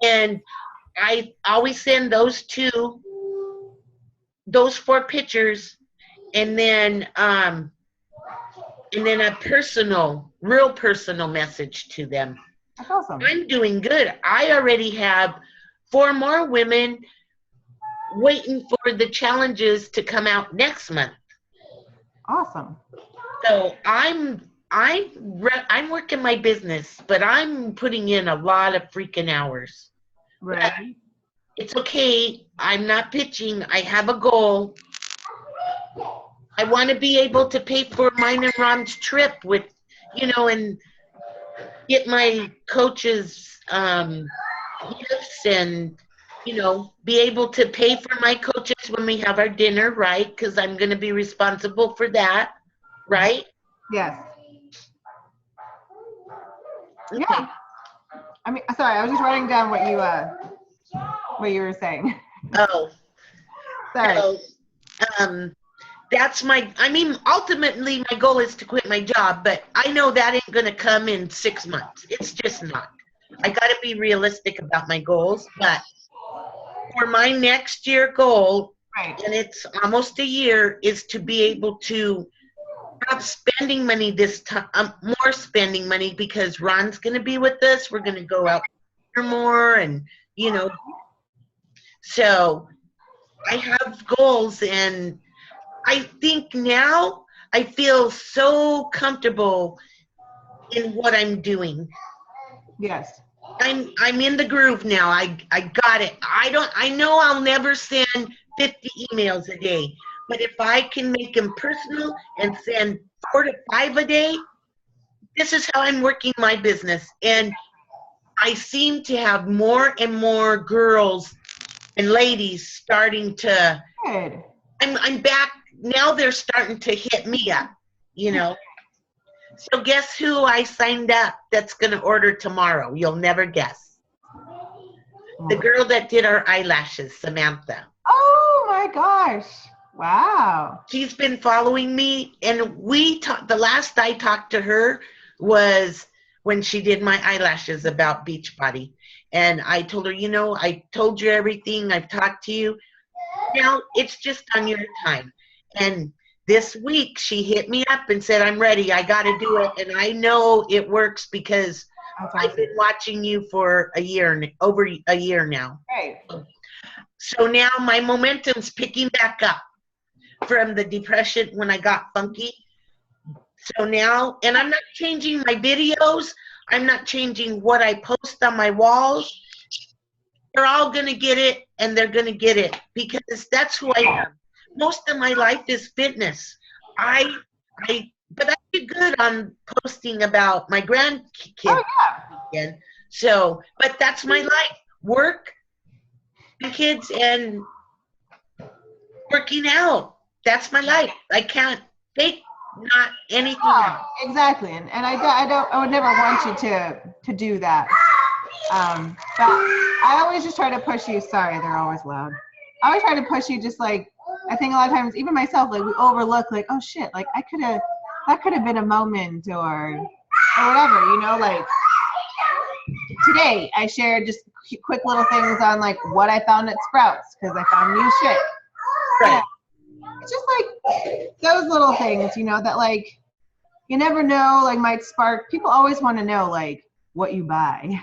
And I always send those 4 pictures, and then a real personal message to them. That's awesome. I'm doing good. I already have 4 more women waiting for the challenges to come out next month. Awesome. So I'm working my business, but I'm putting in a lot of freaking hours. Right. But it's okay. I'm not bitching. I have a goal. I want to be able to pay for mine and Ron's trip with, and get my coaches gifts, and be able to pay for my coaches when we have our dinner, right? Because I'm going to be responsible for that, right? Yes. Okay. Yeah. I mean, sorry, I was just writing down what you were saying. Oh. Sorry. So, ultimately my goal is to quit my job, but I know that ain't going to come in 6 months. It's just not. I got to be realistic about my goals, but for my next year goal, Right. and it's almost a year, is to be able to have spending money this time, more spending money, because Ron's going to be with us. We're going to go out more, and so I have goals, and I think now I feel so comfortable in what I'm doing. Yes. I'm in the groove now. I got it. I know I'll never send 50 emails a day, but if I can make them personal and send 4 to 5 a day, this is how I'm working my business. And I seem to have more and more girls and ladies starting to. Good. I'm back now. They're starting to hit me up, So guess who I signed up that's going to order tomorrow? You'll never guess. The girl that did our eyelashes, Samantha. Oh my gosh. Wow. She's been following me, and the last I talked to her was when she did my eyelashes about Beachbody. And I told her, I told you everything. I've talked to you. Now it's just on your time. And this week she hit me up and said, I'm ready. I got to do it. And I know it works because I've been watching you for over a year now. Right. So now my momentum's picking back up from the depression when I got funky. So now, and I'm not changing my videos. I'm not changing what I post on my walls. They're all going to get it, and they're going to get it because that's who I am. Most of my life is fitness. But I do good on posting about my grandkids. Oh, yeah. Again. So, but that's my life. Work, kids, and working out. That's my life. I can't fake not anything else. Exactly. And I would never want you to do that. But I always just try to push you. Sorry, they're always loud. I always try to push you, just like, I think a lot of times, even myself, like, we overlook, like, oh shit, like that could have been a moment or whatever, like today I shared just quick little things on like what I found at Sprouts because I found new shit. Right. It's just like those little things, that like you never know, like might spark. People always want to know like what you buy.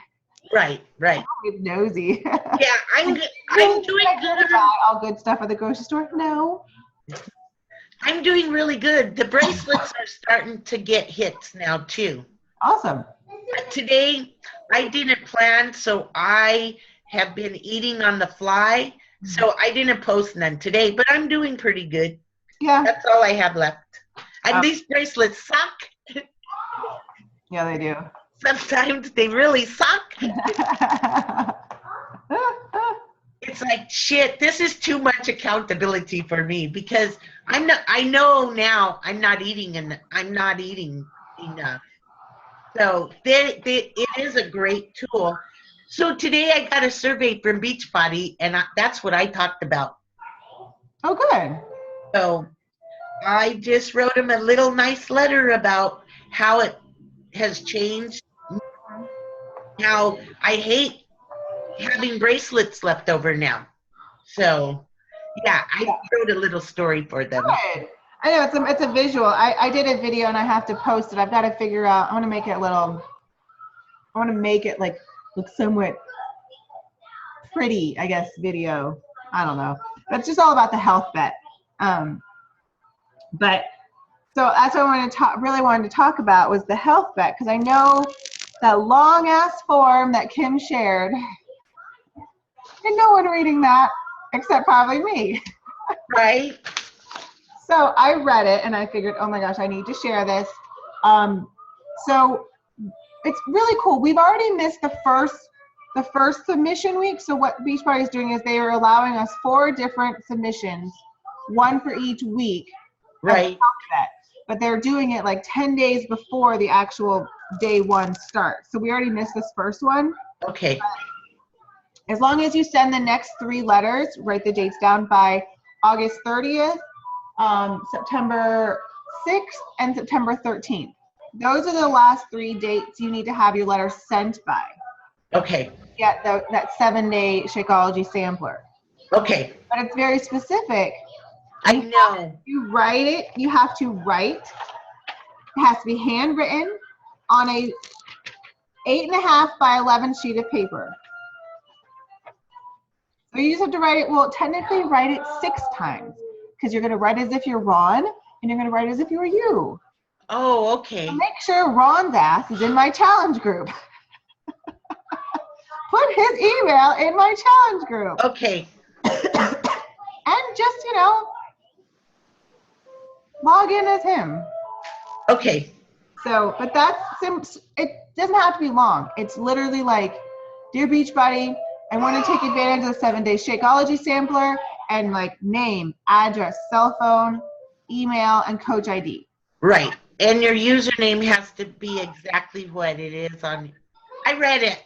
Right. It's nosy. Yeah, I'm doing good. Buy all good stuff at the grocery store? No. I'm doing really good. The bracelets are starting to get hits now too. Awesome. But today I didn't plan, so I have been eating on the fly. So I didn't post none today, but I'm doing pretty good. Yeah. That's all I have left. And these bracelets suck. Yeah, they do. Sometimes they really suck. It's like, shit, this is too much accountability for me because I know now I'm not eating enough. So it is a great tool. So today I got a survey from Beachbody, and that's what I talked about. Oh, good. So I just wrote him a little nice letter about how it has changed, how I hate having bracelets left over now. So, yeah, I wrote a little story for them. Good. I know it's a visual. I did a video and I have to post it. I've got to figure out. I want to make it like look somewhat pretty, I guess, video. I don't know. But it's just all about the health bet. But so that's what I really wanted to talk about was the health bet, because I know that long ass form that Kim shared, and no one reading that except probably me. Right. So I read it and I figured, oh my gosh, I need to share this. So it's really cool. We've already missed the first submission week. So what Beachbody is doing is they are allowing us 4 different submissions, 1 for each week. Right. But they're doing it like 10 days before the actual day 1 starts. So we already missed this first one. Okay. As long as you send the next 3 letters, write the dates down by August 30th, September 6th, and September 13th. Those are the last 3 dates you need to have your letter sent by. Okay. Get that 7-day Shakeology sampler. Okay. But it's very specific. I know. You write it. You have to write. It has to be handwritten on a 8.5 by 11 sheet of paper. So you just have to write it. Well, technically, write it 6 times because you're going to write as if you're Ron, and you're going to write as if you were you. Oh, okay. So make sure Ron's ass is in my challenge group. Put his email in my challenge group. Okay. And just, log in as him. Okay. So, but it doesn't have to be long. It's literally like, dear Beachbody, I want to take advantage of the 7-day Shakeology sampler and like name, address, cell phone, email, and coach ID. Right. And your username has to be exactly what it is on. I read it.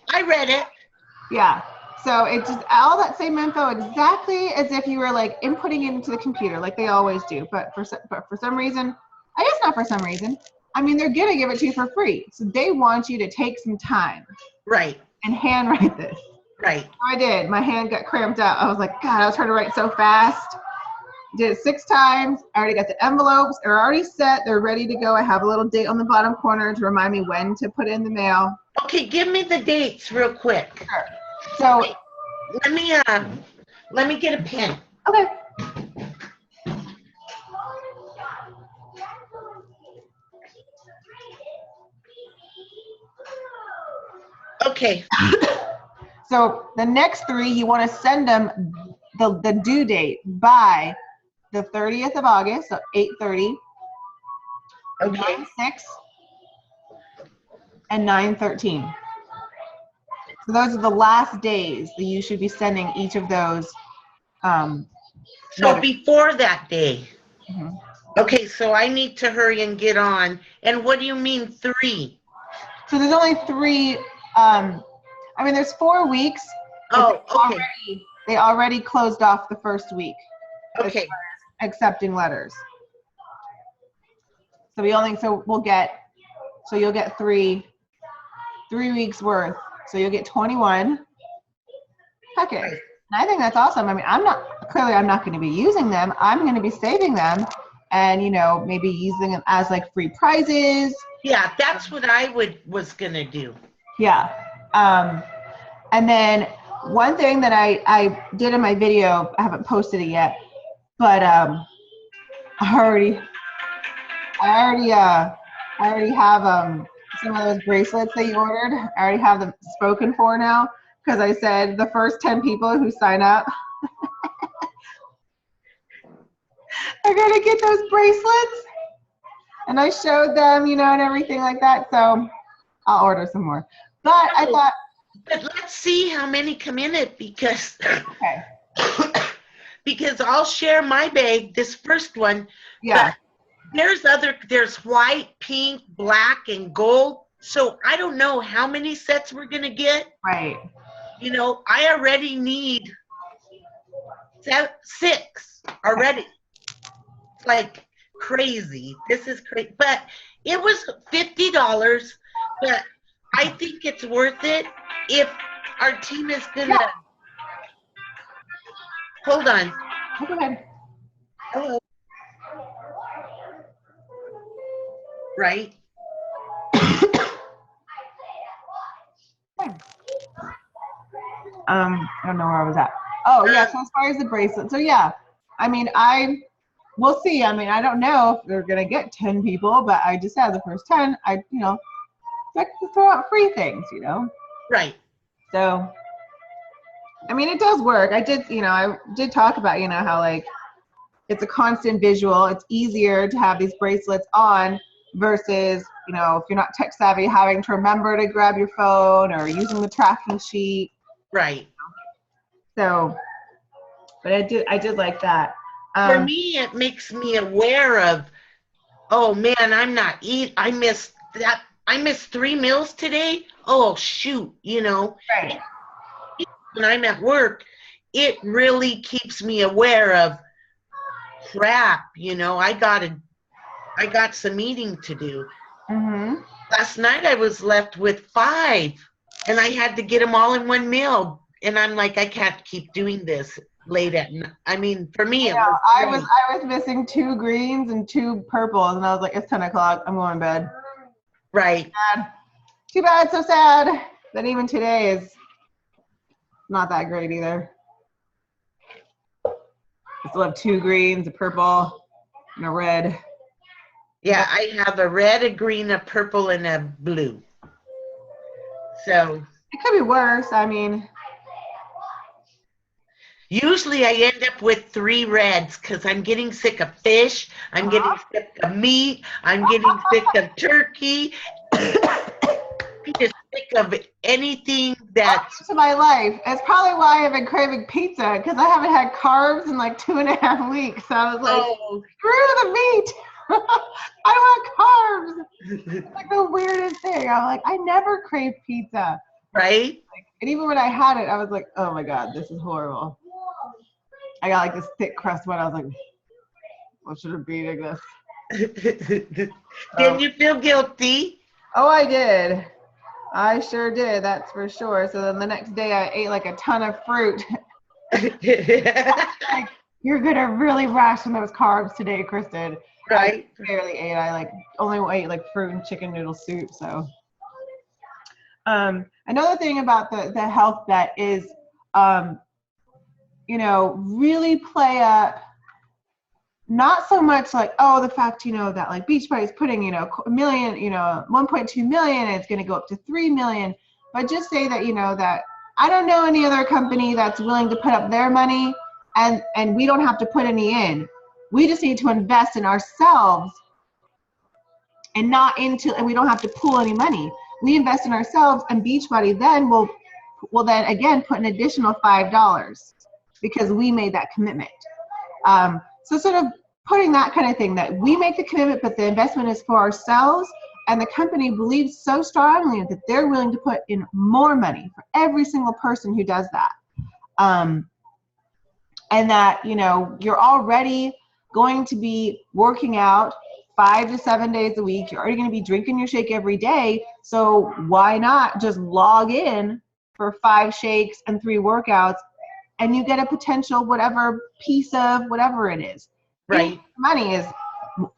Yeah. So it's just all that same info exactly as if you were like inputting it into the computer like they always do. But for some reason, I guess not for some reason. I mean, they're going to give it to you for free. So they want you to take some time. Right. And handwrite this. Right. So I did. My hand got cramped out. I was like, God, I was trying to write so fast. Did it 6 times. I already got the envelopes. They're already set. They're ready to go. I have a little date on the bottom corner to remind me when to put it in the mail. Okay, give me the dates real quick. Sure. So wait, let me get a pen. Okay. Okay. So the next 3, you want to send them the due date by the 30th of August, so 8:30, Okay. 9/6, and 9/13. So those are the last days that you should be sending each of those. So before that day. Mm-hmm. Okay, so I need to hurry and get on. And what do you mean 3? So there's only 3. There's 4 weeks. Oh, okay. They already closed off the first week. Okay. Accepting letters. So you'll get 3 weeks worth. So you'll get 21 packets. Right. And I think that's awesome. I mean, I'm not going to be using them. I'm going to be saving them and, maybe using them as like free prizes. Yeah, that's what I was going to do. Yeah. And then one thing that I did in my video, I haven't posted it yet, but I already have some of those bracelets that you ordered. I already have them spoken for now because I said the first 10 people who sign up are gonna get those bracelets. And I showed them, and everything like that. So I'll order some more. But I thought. But let's see how many come in it because. Okay. Because I'll share my bag, this first one. Yeah. There's white, pink, black, and gold. So I don't know how many sets we're going to get. Right. I already need 6 already. It's like crazy. This is crazy. But it was $50, but I think it's worth it if our team is gonna, Yeah. hold on. Go ahead. Hello. Right? I don't know where I was at. Oh yeah, so as far as the bracelet, so yeah, I mean, we'll see. I mean, I don't know if they're gonna get 10 people, but I just said the first 10, I like to throw out free things, Right. So, I mean, it does work. I did talk about, how like it's a constant visual. It's easier to have these bracelets on versus, if you're not tech savvy, having to remember to grab your phone or using the tracking sheet. Right. So, but I did like that. For me, it makes me aware of, oh man, I missed that. I missed 3 meals today. Oh shoot, Right. when I'm at work, it really keeps me aware of crap, I got some eating to do. Mm-hmm. Last night I was left with 5 and I had to get them all in one meal. And I'm like, I can't keep doing this late at night. I mean, for me, I was missing 2 greens and 2 purples, and I was like, it's 10 o'clock. I'm going to bed. right. Sad. Too bad, so sad. That even today is not that great either. I still have 2 greens, a purple, and a red. Yeah, I have a red, a green, a purple, and a blue. So it could be worse. I mean, usually I end up with 3 reds because I'm getting sick of fish. I'm getting sick of meat. I'm getting sick of turkey. I'm just sick of anything that's to my life. It's probably why I've been craving pizza, because I haven't had carbs in like 2.5 weeks. So I was like, screw the meat. I want carbs. It's like the weirdest thing. I'm like, I never crave pizza. right. And even when I had it, I was like, oh my God, this is horrible. I got like this thick crust one. I was like, what should have been like this? Did you feel guilty? Oh, I did. I sure did. That's for sure. So then the next day I ate like a ton of fruit. Like, you're going to really ration those carbs today, Kristen. Right. I barely ate. I like only ate like fruit and chicken noodle soup. So another thing about the health bet is, really play up, not so much like, oh, the fact, that like Beachbody is putting, a million, 1.2 million, and it's going to go up to 3 million. But just say that, that I don't know any other company that's willing to put up their money and we don't have to put any in. We just need to invest in ourselves and we don't have to pool any money. We invest in ourselves, and Beachbody then will then again put an additional $5 because we made that commitment. So sort of putting that kind of thing, that we make the commitment, but the investment is for ourselves, and the company believes so strongly that they're willing to put in more money for every single person who does that. And that, you're already going to be working out 5 to 7 days a week. You're already going to be drinking your shake every day. So why not just log in for 5 shakes and 3 workouts, and you get a potential whatever piece of whatever it is. Right. Money is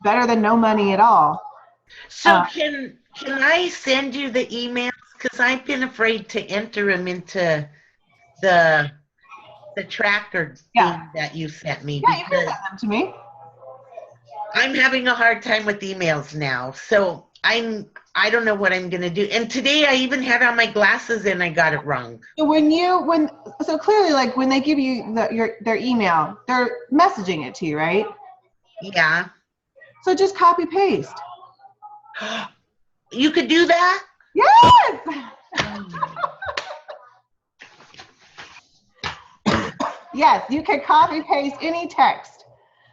better than no money at all. So can I send you the emails? Because I've been afraid to enter them into the tracker thing that you sent me. Yeah, you can send them to me. I'm having a hard time with emails now. So I don't know what I'm going to do. And today I even had on my glasses and I got it wrong. So so clearly, like when they give you their email, they're messaging it to you, right? Yeah. So just copy paste. You could do that? Yes. Yes, you can copy paste any text.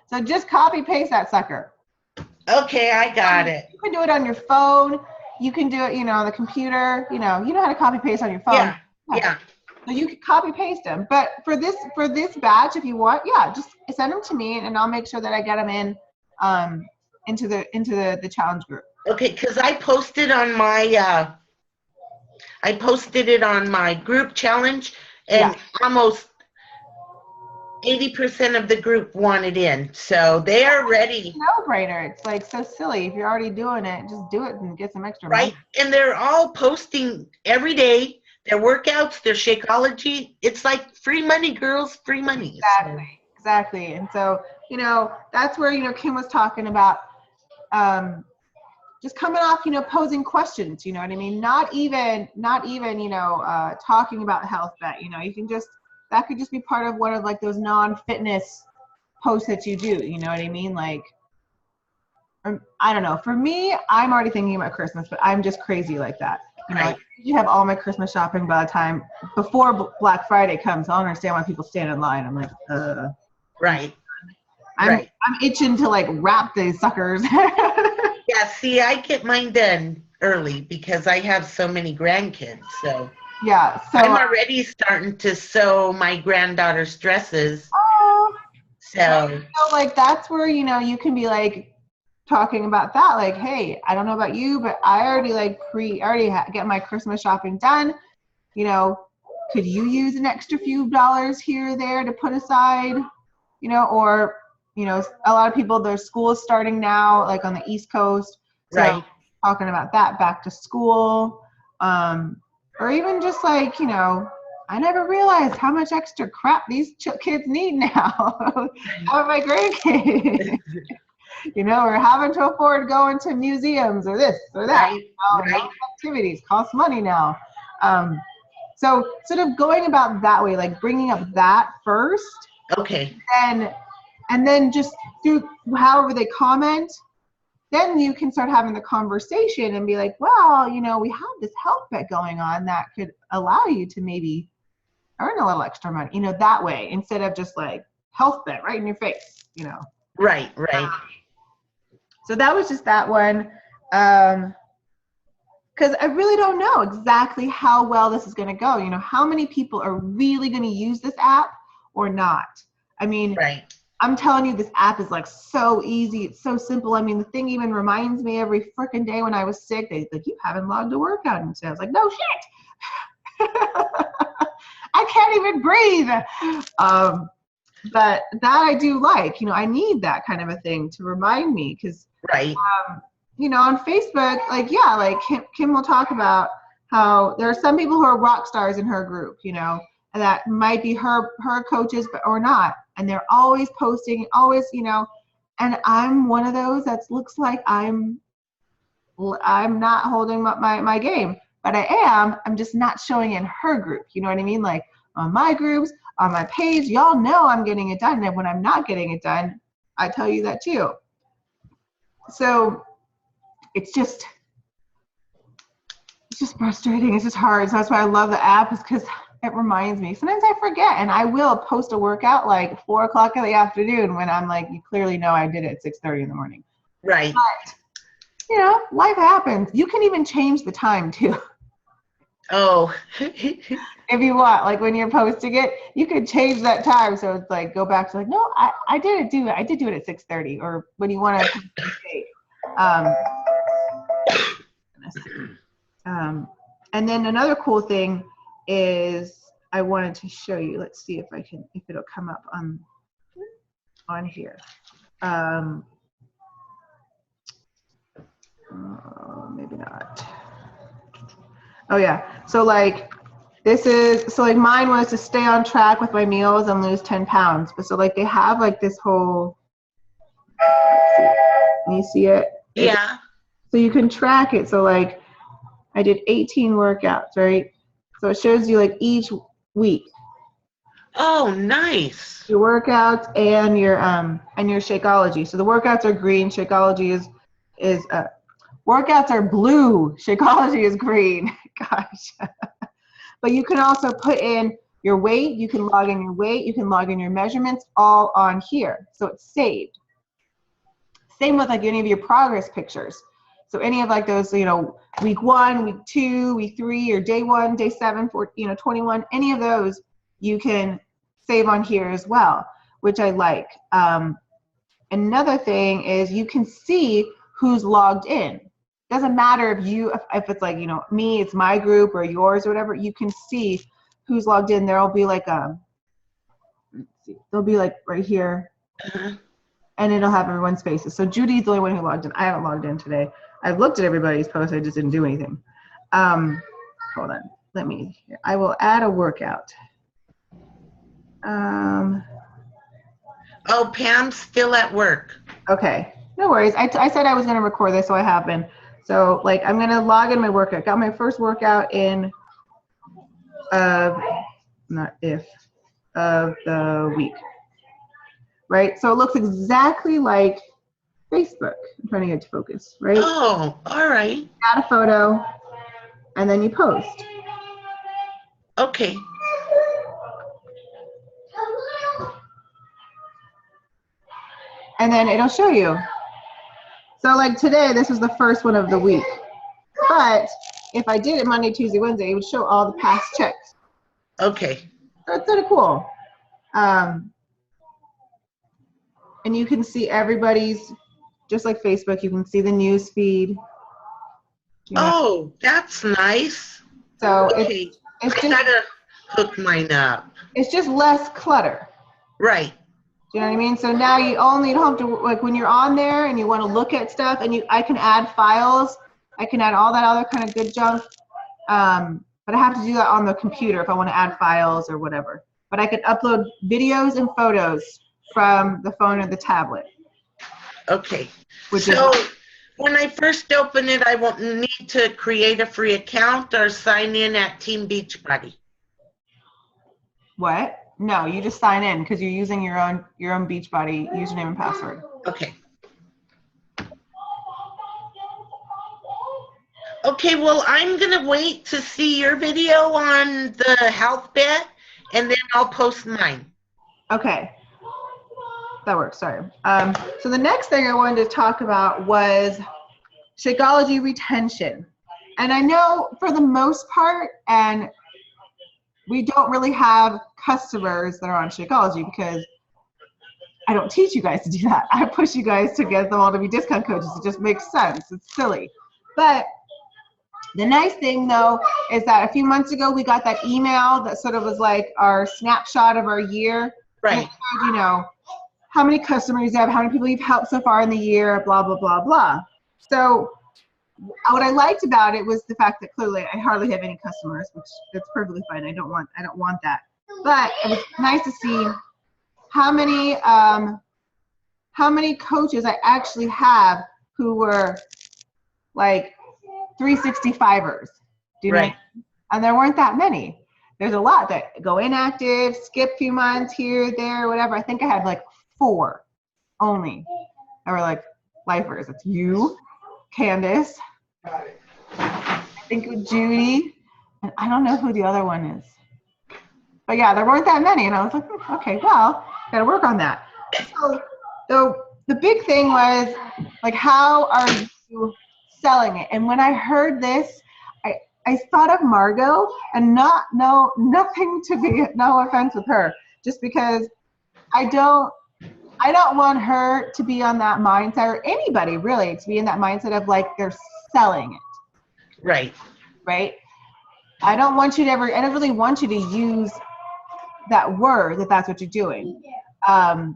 So just copy paste that sucker. Okay, I got it. You can do it on your phone. You can do it, on the computer. You know how to copy paste on your phone. Yeah. So you can copy paste them. But for this batch, if you want, just send them to me, and I'll make sure that I get them into the challenge group. Okay, because I posted on my I posted it on my group challenge, Yeah. and almost 80% of the group wanted in. So they are ready. No-brainer. It's like so silly. If you're already doing it, just do it and get some extra money. Right. And they're all posting every day their workouts, their Shakeology. It's like free money, girls, free money. Exactly. Exactly. And so, you know, that's where, you know, Kim was talking about just coming off, you know, posing questions, you know what I mean? Not even, you know, talking about health bet, you know, you can just, that could just be part of one of like those non-fitness posts that you do, you know what I mean? Like, I don't know. For me, I'm already thinking about Christmas, but I'm just crazy like that. You know, Right. you have all my Christmas shopping by the time before Black Friday comes. I don't understand why people stand in line. I'm like, Right. I'm itching to like wrap these suckers. Yeah, see, I get mine done early because I have so many grandkids. So Yeah. So I'm already starting to sew my granddaughter's dresses. oh, So like that's where, you know, you can be like talking about that. Like, hey, I don't know about you, but I already like get my Christmas shopping done. You know, could you use an extra few dollars here or there to put aside? You know, or, you know, a lot of people, their school is starting now, like on the East Coast. So right. talking about that, back to school, or even just like, you know, I never realized how much extra crap these kids need now. How are my grandkids? You know, or having to afford going to museums or this or that. Right. You know, activities cost money now. So sort of going about that way, like bringing up that first. Okay. And then just through however they comment, then you can start having the conversation and be like, well, you know, we have this health bet going on that could allow you to maybe earn a little extra money, you know, that way, instead of just like health bet right in your face, you know. Right. So that was just that one. Because I really don't know exactly how well this is going to go. You know, how many people are really going to use this app or not? I mean, Right. I'm telling you, this app is like so easy. It's so simple. I mean, the thing even reminds me every freaking day when I was sick, they like, you haven't logged a workout. And so I was like, no shit. I can't even breathe. But that I do like, you know, I need that kind of a thing to remind me because, Right. you know, on Facebook, like, yeah, like Kim will talk about how there are some people who are rock stars in her group, you know, and that might be her coaches, but or not. And they're always posting, always, you know, and I'm one of those that looks like I'm not holding up my game, but I am. I'm just not showing in her group. You know what I mean? Like on my groups, on my page, y'all know I'm getting it done. And when I'm not getting it done, I tell you that too. So it's just frustrating. It's just hard. So that's why I love the app, is because it reminds me. Sometimes I forget, and I will post a workout like 4 o'clock in the afternoon when I'm like, you clearly know I did it at 6:30 in the morning. Right. But, you know, life happens. You can even change the time too. Oh. If you want, like when you're posting it, you can change that time. So it's like, go back to like, no, I did do it at 6:30, or when you want to date. And then another cool thing is I wanted to show you. Let's see if it'll come up on here. Maybe not. Oh yeah. So like mine was to stay on track with my meals and lose 10 pounds. But so like they have like this whole, can you see it? Yeah. So you can track it. So like I did 18 workouts, right? So it shows you like each week. Oh, nice. Your workouts and your Shakeology. So the workouts are green, Shakeology is workouts are blue, Shakeology is green. Gosh. But you can also put in your weight, you can log in your weight, you can log in your measurements, all on here. So it's saved. Same with like any of your progress pictures. So any of like those, you know, week 1, week 2, week 3, or day 1, day 7, 21, any of those you can save on here as well, which I like. Another thing is you can see who's logged in. doesn't matter if it's like, me, it's my group or yours or whatever, you can see who's logged in. There'll be like let's see, there'll be like right here, and it'll have everyone's faces. So Judy's the only one who logged in. I haven't logged in today. I've looked at everybody's posts. I just didn't do anything. Hold on. I will add a workout. Oh, Pam's still at work. Okay, no worries. I said I was going to record this, so I have been. So like, I'm going to log in my workout. Got my first workout in of the week. Right? So it looks exactly like Facebook. I'm trying to get to focus, right? Oh, all right. Add a photo, and then you post. Okay. And then it'll show you. So like today, this was the first one of the week. But if I did it Monday, Tuesday, Wednesday, it would show all the past checks. Okay. So it's sort of cool. And you can see everybody's, just like Facebook, you can see the news feed. Oh, that's nice. So okay. it's I just, gotta hook mine up. It's just less clutter. Right. Do you know what I mean? So now you don't have to, like when you're on there and you want to look at stuff, and I can add files. I can add all that other kind of good junk. But I have to do that on the computer if I want to add files or whatever. But I could upload videos and photos from the phone or the tablet. Okay. So when I first open it, I won't need to create a free account or sign in at Team Beachbody. What? No, you just sign in because you're using your own Beachbody username and password. Okay. Okay, well, I'm going to wait to see your video on the health bit, and then I'll post mine. Okay. That works, sorry. So the next thing I wanted to talk about was Shakeology Retention. And I know for the most part, and we don't really have customers that are on Shakeology because I don't teach you guys to do that. I push you guys to get them all to be discount coaches. It just makes sense. It's silly. But the nice thing, though, is that a few months ago, we got that email that sort of was like our snapshot of our year. Right. And it showed, how many customers you have, how many people you've helped so far in the year, blah, blah, blah, blah. So what I liked about it was the fact that clearly I hardly have any customers, which that's perfectly fine. I don't want that. But it was nice to see how many coaches I actually have who were like 365ers. Do you know? Right. And there weren't that many. There's a lot that go inactive, skip a few months here, there, whatever. I think I had like 4 only that were like lifers. It's you, Candace, I think with Judy, and I don't know who the other one is. But yeah, there weren't that many, and I was like, okay, well, gotta work on that. So the big thing was like, how are you selling it? And when I heard this, I thought of Margot, and nothing to be, no offense with her, just because I don't want her to be on that mindset, or anybody really to be in that mindset of like they're selling it. Right. Right? I don't really want you to use that word if that's what you're doing. I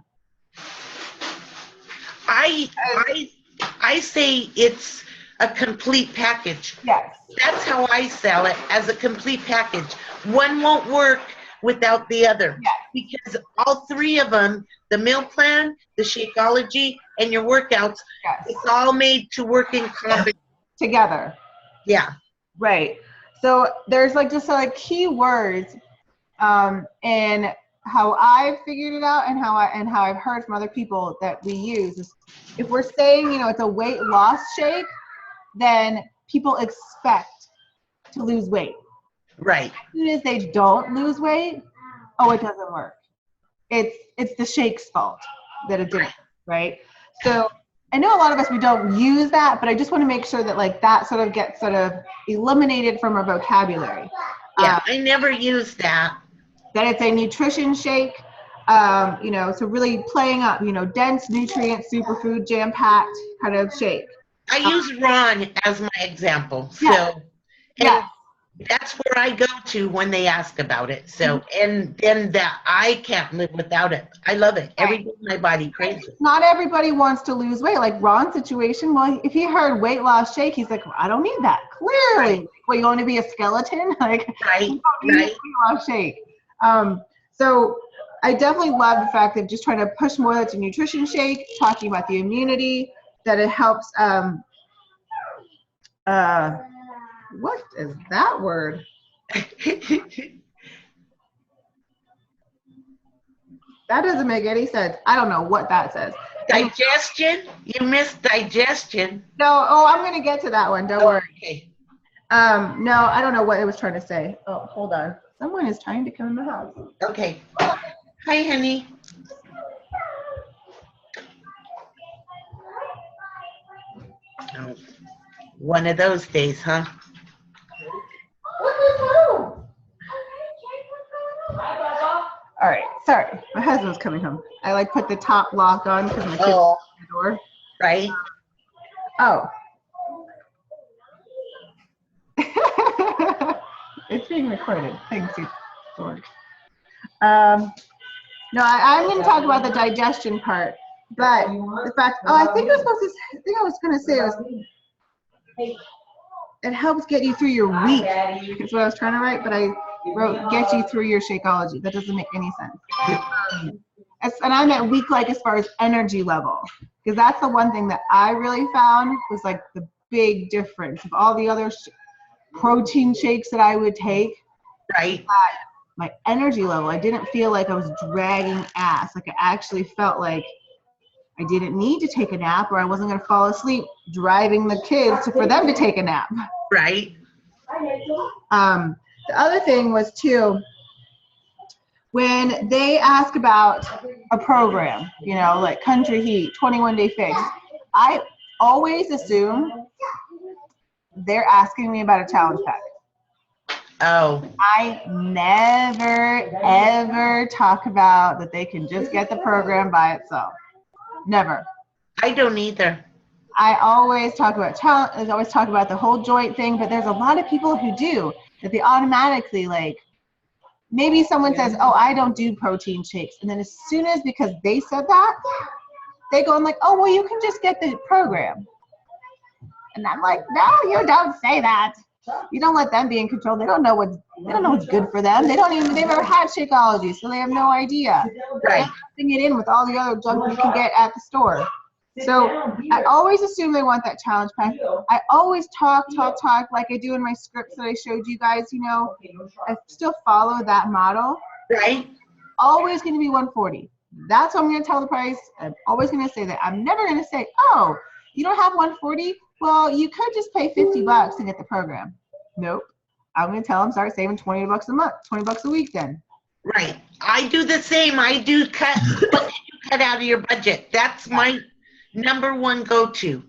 say it's a complete package. Yes. That's how I sell it, as a complete package. One won't work without the other. Yes. Because all 3 of them, the meal plan, the Shakeology, and your workouts, Yes. it's all made to work in combination. Together. Yeah. Right. So there's like just like key words in how I figured it out and how I've heard from other people that we use is, if we're saying, it's a weight loss shake, then people expect to lose weight. Right. As soon as they don't lose weight, oh, it doesn't work. It's the shake's fault that it didn't, right? So I know a lot of us, we don't use that, but I just want to make sure that like that sort of gets sort of eliminated from our vocabulary. Yeah, I never use that. That it's a nutrition shake, so really playing up, dense nutrient, superfood, jam-packed kind of shake. I use Ron as my example. Yes. So, Yes. and that's where I go to when they ask about it. So, and then that I can't live without it. I love it. Every day my body craves it. Not everybody wants to lose weight. Like Ron's situation, well, if he heard weight loss shake, he's like, well, I don't need that. Clearly. Right. Well, you want to be a skeleton? Like, Right, you don't need right. weight loss shake. So I definitely love the fact that just trying to push more that's a nutrition shake, talking about the immunity, that it helps, what is that word? That doesn't make any sense. I don't know what that says. Digestion? You missed digestion. No, oh, I'm going to get to that one. Don't worry. Okay. No, I don't know what it was trying to say. Oh, hold on. Someone is trying to come in the house. Okay. Hi, honey. Oh, one of those days, huh? All right, sorry. My husband's coming home. I like put the top lock on because my kids Oh, at the door. right. Oh. It's being recorded. Thanks, you dork. No, I'm going to talk about the digestion part, but the fact, I think I was going to say it helps get you through your week. That's what I was trying to write, but I wrote get you through your Shakeology. That doesn't make any sense. And I meant week like as far as energy level, because that's the one thing that I really found was like the big difference of all the other protein shakes that I would take. Right. My energy level, I didn't feel like I was dragging ass. Like I actually felt like I didn't need to take a nap, or I wasn't going to fall asleep driving the kids for them to take a nap. Right. The other thing was too, when they ask about a program, you know, like Country Heat, 21-day fix, I always assume they're asking me about a challenge pack. Oh. I never, ever talk about that they can just get the program by itself. Never. I don't either. I always talk about challenge. I always talk about the whole joint thing, but there's a lot of people who do that. They automatically like. Maybe someone says, "Oh, I don't do protein shakes," and then as soon as because they said that, they go and like, "Oh, well, you can just get the program." And I'm like, "No, you don't say that. You don't let them be in control. They don't know what's good for them. They've never had Shakeology, so they have no idea. Right. They're mixing it in with all the other junk you can get at the store." So I always assume they want that challenge pack. I always talk like I do in my scripts that I showed you guys, you know. I still follow that model. Right. Always going to be $140. That's what I'm going to tell the price. I'm always going to say that. I'm never going to say, "Oh, you don't have $140? Well, you could just pay $50 to get the program." Nope. I'm going to tell them start saving $20 a month, $20 a week then. Right. I do the same. I do cut. What did you cut out of your budget? That's my number one go-to.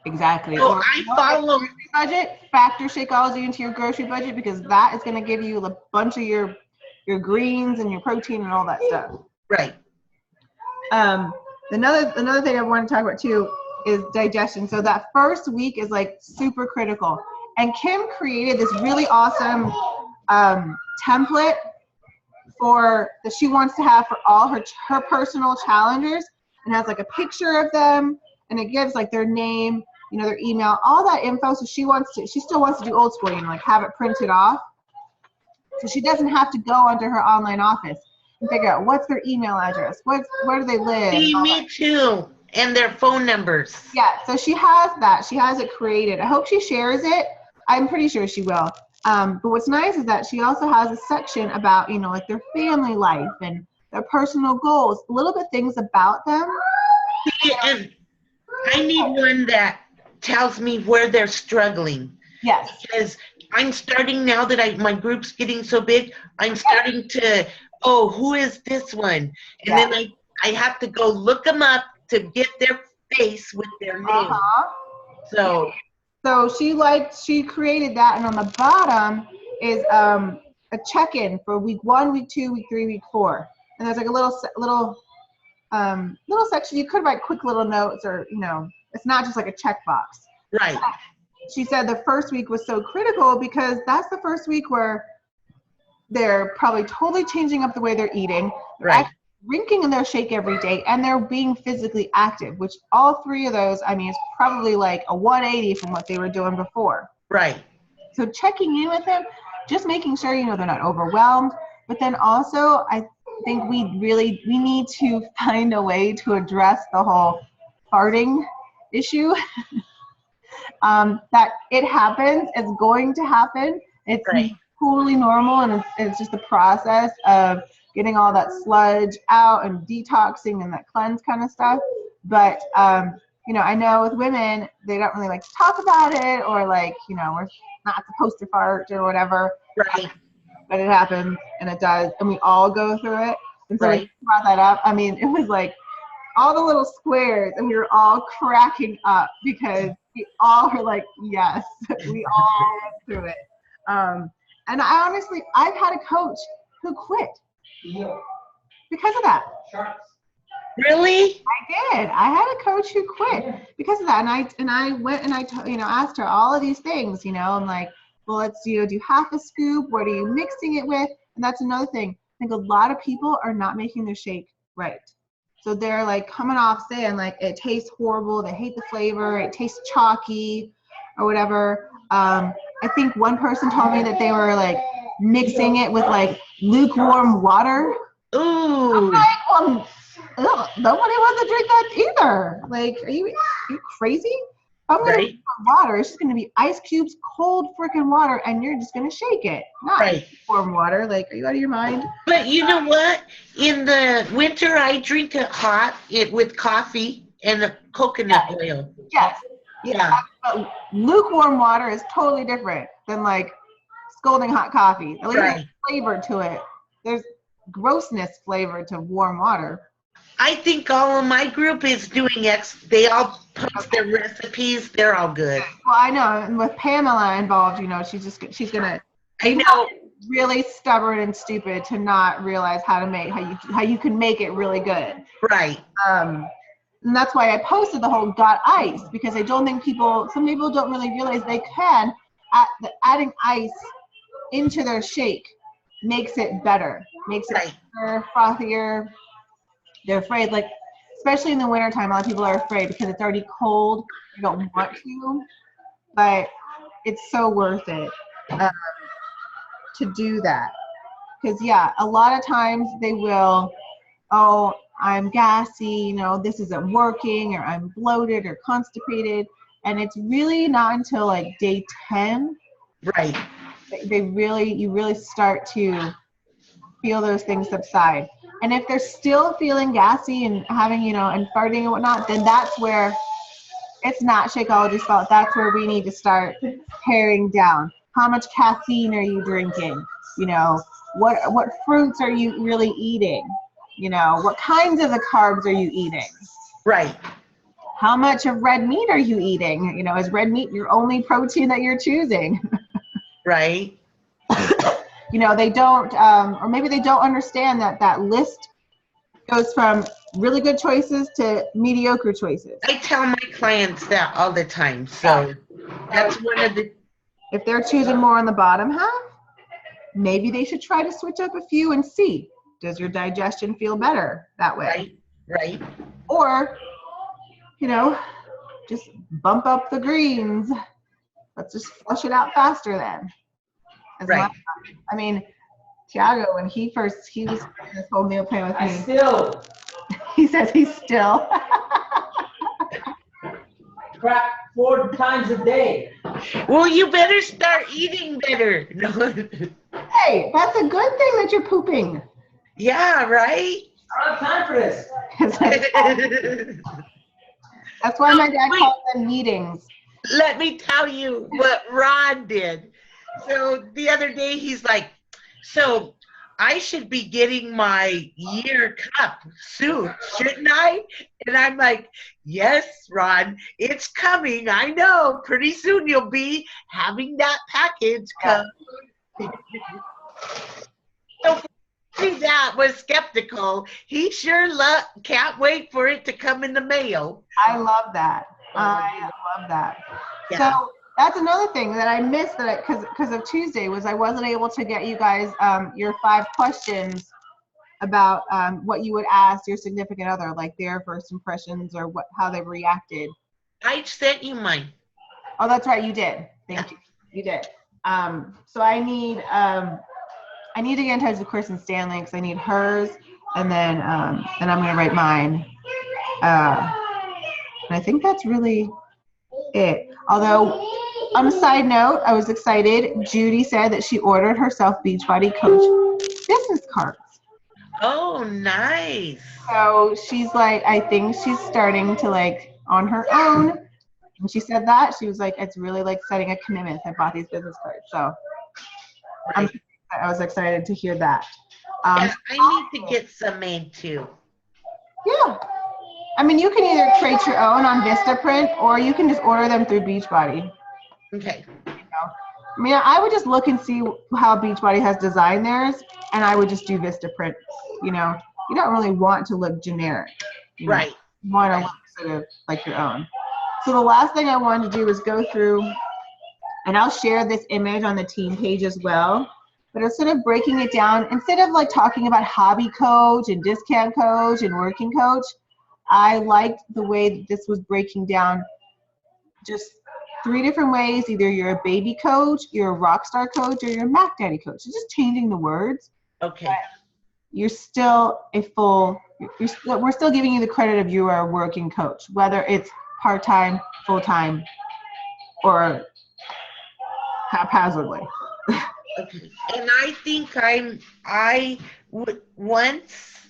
Exactly. So Or I follow budget, factor Shakeology into your grocery budget, because that is going to give you a bunch of your greens and your protein and all that stuff. Right. Another thing I want to talk about too is digestion. So that first week is like super critical. And Kim created this really awesome template that she wants to have for all her personal challengers, and has like a picture of them, and it gives like their name, you know, their email, all that info. So she still wants to do old school, you know, like have it printed off, so she doesn't have to go onto her online office and figure out what's their email address, where do they live. See, me too. And their phone numbers. Yeah, so she has that. She has it created. I hope she shares it. I'm pretty sure she will. But what's nice is that she also has a section about, you know, like their family life and their personal goals, little bit things about them. See, and I need one that tells me where they're struggling. Yes. Because I'm starting now that my group's getting so big, I'm starting to, oh, who is this one? And then I have to go look them up to get their face with their name. So she created that, and on the bottom is a check-in for week 1, week 2, week 3, week 4, and there's like a little section you could write quick little notes, or you know, it's not just like a checkbox. Right. She said the first week was so critical because that's the first week where they're probably totally changing up the way they're eating. They're Right. drinking in their shake every day, and they're being physically active, which all three of those, I mean, it's probably like a 180 from what they were doing before. Right. So checking in with them, just making sure, you know, they're not overwhelmed. But then also, I think we need to find a way to address the whole farting issue. That it happens, it's going to happen. It's Right. totally normal, and it's just a process of getting all that sludge out and detoxing and that cleanse kind of stuff. But you know, I know with women, they don't really like to talk about it, or like, you know, we're not supposed to fart or whatever. Right. But it happens, and it does, and we all go through it. And so Right. we brought that up. I mean, it was like all the little squares, and we were all cracking up because we all were like, yes, we all went through it. And I honestly, I've had a coach who quit because of that. Really? I did. I had a coach who quit because of that. And I went and you know, asked her all of these things, you know, I'm like, well, let's, you know, do half a scoop. What are you mixing it with? And that's another thing. I think a lot of people are not making their shake right. So they're like coming off saying like, it tastes horrible. They hate the flavor. It tastes chalky or whatever. I think one person told me that they were like mixing it with like lukewarm water. Ooh. I'm like, well, ugh, nobody wants to drink that either. Like, are you crazy? I'm going to Right. put water. It's just going to be ice cubes, cold freaking water, and you're just going to shake it. Not Right. warm water. Like, are you out of your mind? But you know what? In the winter, I drink it hot, with coffee and coconut oil. Yes. Yeah. But lukewarm water is totally different than like scalding hot coffee. At least Right. there's flavor to it. There's grossness flavor to warm water. I think all of my group is doing they all post their recipes. They're all good. Well, I know, and with Pamela involved, you know, she's gonna. I know. Really stubborn and stupid to not realize how you can make it really good. Right. And that's why I posted the whole got ice, because I don't think some people don't really realize they can. Adding ice into their shake makes it better, makes it better, frothier. They're afraid, like, especially in the wintertime, a lot of people are afraid because it's already cold. You don't want to, but it's so worth it to do that. Because, yeah, a lot of times they will, oh, I'm gassy, you know, this isn't working, or I'm bloated or constipated. And it's really not until like day 10 Right. you really start to feel those things subside. And if they're still feeling gassy and having, you know, and farting and whatnot, then that's where it's not Shakeology's fault. That's where we need to start paring down. How much caffeine are you drinking? You know, what fruits are you really eating? You know, what kinds of the carbs are you eating? Right. How much of red meat are you eating? You know, is red meat your only protein that you're choosing? Right. You know, they don't, or maybe they don't understand that list goes from really good choices to mediocre choices. I tell my clients that all the time. So that's one of the. If they're choosing more on the bottom half, maybe they should try to switch up a few and see, does your digestion feel better that way? Right. Or, you know, just bump up the greens. Let's just flush it out faster then. Right. I mean, Tiago, when he was this whole meal plan with me. He says he's still. Crack 4 times a day. Well, you better start eating better. No. Hey, that's a good thing that you're pooping. Yeah, right? I don't have time for this. That's why my dad calls them meetings. Let me tell you what Ron did. So the other day he's like, so I should be getting my year cup soon, shouldn't I? And I'm like, yes, Ron, it's coming. I know. Pretty soon you'll be having that package come. So that was skeptical. He sure can't wait for it to come in the mail. I love that. I love that. Yeah. So that's another thing that I missed that because of Tuesday was I wasn't able to get you guys your 5 questions about what you would ask your significant other, like their first impressions or how they reacted. I sent you mine. Oh, that's right, you did. Thank you. You did. So I need to get in touch with Kristen Stanley because I need hers, and then I'm gonna write mine. And I think that's really it. Although, on a side note, I was excited. Judy said that she ordered herself Beachbody Coach business cards. Oh, nice. So she's like, I think she's starting to like on her own. And she said that she was like, it's really like setting a commitment. I bought these business cards, so Right. I was excited to hear that. Yeah, I need to get some made too. Yeah. I mean, you can either create your own on Vistaprint or you can just order them through Beachbody. Okay. You know? I mean, I would just look and see how Beachbody has designed theirs, and I would just do Vistaprint. You know, you don't really want to look generic. You know? Right. You want to look sort of like your own. So the last thing I wanted to do is go through, and I'll share this image on the team page as well. But instead of breaking it down, instead of like talking about hobby coach and discount coach and working coach, I liked the way that this was breaking down just 3 different ways. Either you're a baby coach, you're a rock star coach, or you're a Mac Daddy coach. It's just changing the words. Okay. But you're still we're still giving you the credit of you are a working coach, whether it's part-time, full-time, or haphazardly. Okay. And I think I would once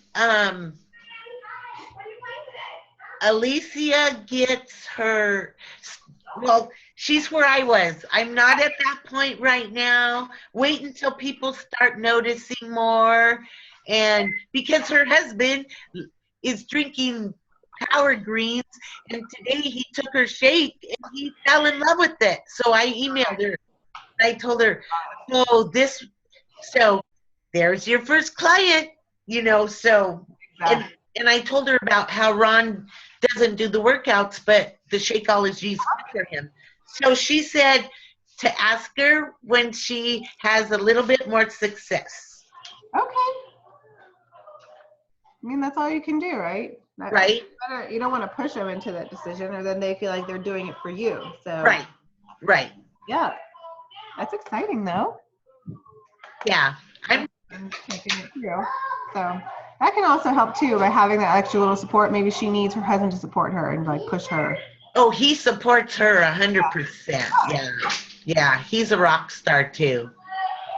Alicia gets her, well, she's where I was. I'm not at that point right now. Wait until people start noticing more. And because her husband is drinking Power Greens, and today he took her shake and he fell in love with it. So I emailed her. I told her, so there's your first client, you know, so, and I told her about how Ron doesn't do the workouts, but the Shakeology is for him. So she said to ask her when she has a little bit more success. Okay. I mean, that's all you can do, right? Right. You don't want to push them into that decision, or then they feel like they're doing it for you. So Right. Yeah. That's exciting, though. Yeah. I'm taking it through. So that can also help too by having that extra little support. Maybe she needs her husband to support her and like push her. Oh, he supports her 100%. Yeah. He's a rock star too.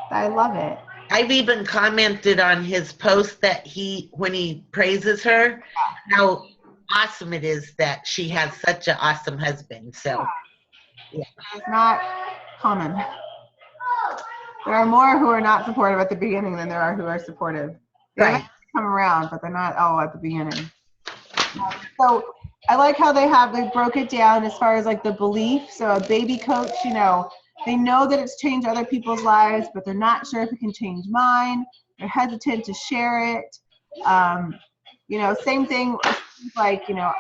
I love it. I've even commented on his post that when he praises her, how awesome it is that she has such an awesome husband. So, yeah. It's not common. There are more who are not supportive at the beginning than there are who are supportive. They come around, but they're not all at the beginning. So I like how they broke it down as far as like the belief. So a baby coach, you know, they know that it's changed other people's lives, but they're not sure if it can change mine. They're hesitant to share it. You know, same thing like, you know,